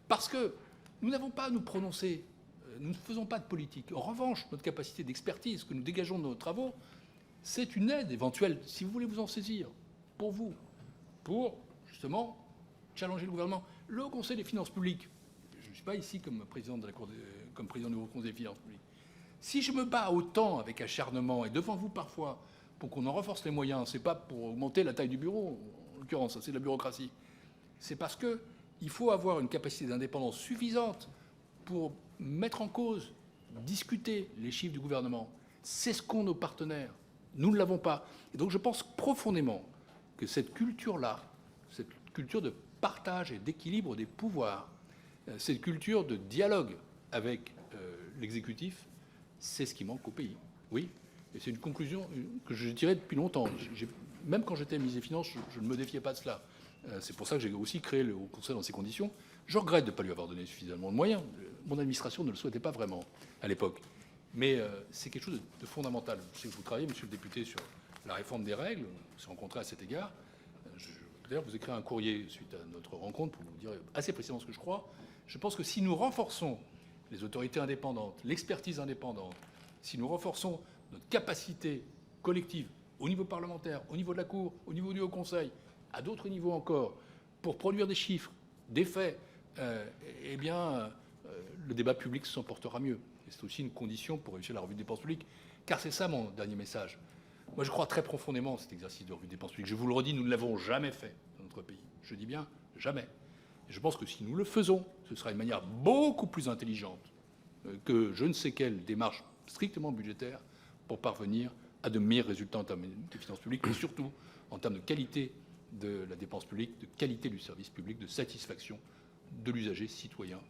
Parce que nous n'avons pas à nous prononcer, nous ne faisons pas de politique. En revanche, notre capacité d'expertise que nous dégageons de nos travaux, c'est une aide éventuelle, si vous voulez vous en saisir, pour vous, pour justement challenger le gouvernement. Le Haut Conseil des finances publiques, je ne suis pas ici comme président de la Cour comme président du Haut Conseil des finances publiques. Si je me bats autant avec acharnement et devant vous parfois pour qu'on en renforce les moyens, c'est pas pour augmenter la taille du bureau, en l'occurrence, c'est de la bureaucratie. C'est parce que il faut avoir une capacité d'indépendance suffisante pour mettre en cause, discuter les chiffres du gouvernement. C'est ce qu'ont nos partenaires. Nous ne l'avons pas. Et donc je pense profondément que cette culture-là, cette culture de partage et d'équilibre des pouvoirs, cette culture de dialogue avec l'exécutif, c'est ce qui manque au pays. Oui, et c'est une conclusion que je tirais depuis longtemps. Même quand j'étais ministre des Finances, je ne me défiais pas de cela. C'est pour ça que j'ai aussi créé le Haut Conseil dans ces conditions. Je regrette de ne pas lui avoir donné suffisamment de moyens. Mon administration ne le souhaitait pas vraiment à l'époque. Mais c'est quelque chose de fondamental. Je sais que vous travaillez, monsieur le député, sur la réforme des règles. On s'est rencontrés à cet égard. D'ailleurs, vous écrivez un courrier suite à notre rencontre pour vous dire assez précisément ce que je crois. Je pense que si nous renforçons les autorités indépendantes, l'expertise indépendante, si nous renforçons notre capacité collective au niveau parlementaire, au niveau de la Cour, au niveau du Haut Conseil, à d'autres niveaux encore, pour produire des chiffres, des faits, eh bien, le débat public s'en portera mieux. Et c'est aussi une condition pour réussir la revue des dépenses publiques, car c'est ça mon dernier message. Moi, je crois très profondément à cet exercice de revue des dépenses publiques. Je vous le redis, nous ne l'avons jamais fait dans notre pays. Je dis bien jamais. Et je pense que si nous le faisons, ce sera une manière beaucoup plus intelligente que je ne sais quelle démarche strictement budgétaire pour parvenir à de meilleurs résultats en termes de finances publiques, mais surtout en termes de qualité de la dépense publique, de qualité du service public, de satisfaction de l'usager citoyen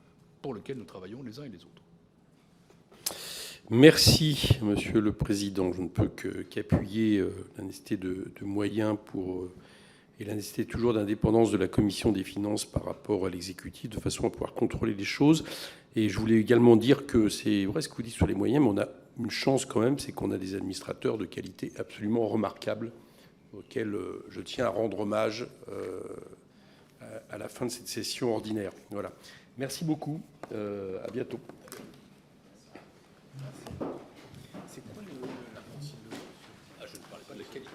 pour lequel nous travaillons les uns et les autres. Merci, Monsieur le Président. Je ne peux qu'appuyer la nécessité de moyens et la nécessité toujours d'indépendance de la Commission des finances par rapport à l'exécutif, de façon à pouvoir contrôler les choses. Et je voulais également dire que c'est vrai ce que vous dites sur les moyens, mais on a une chance quand même, c'est qu'on a des administrateurs de qualité absolument remarquables, auxquels je tiens à rendre hommage à la fin de cette session ordinaire. Voilà. Merci beaucoup. À bientôt. C'est quoi la consigne de... Ah, je ne parlais pas de la qualité.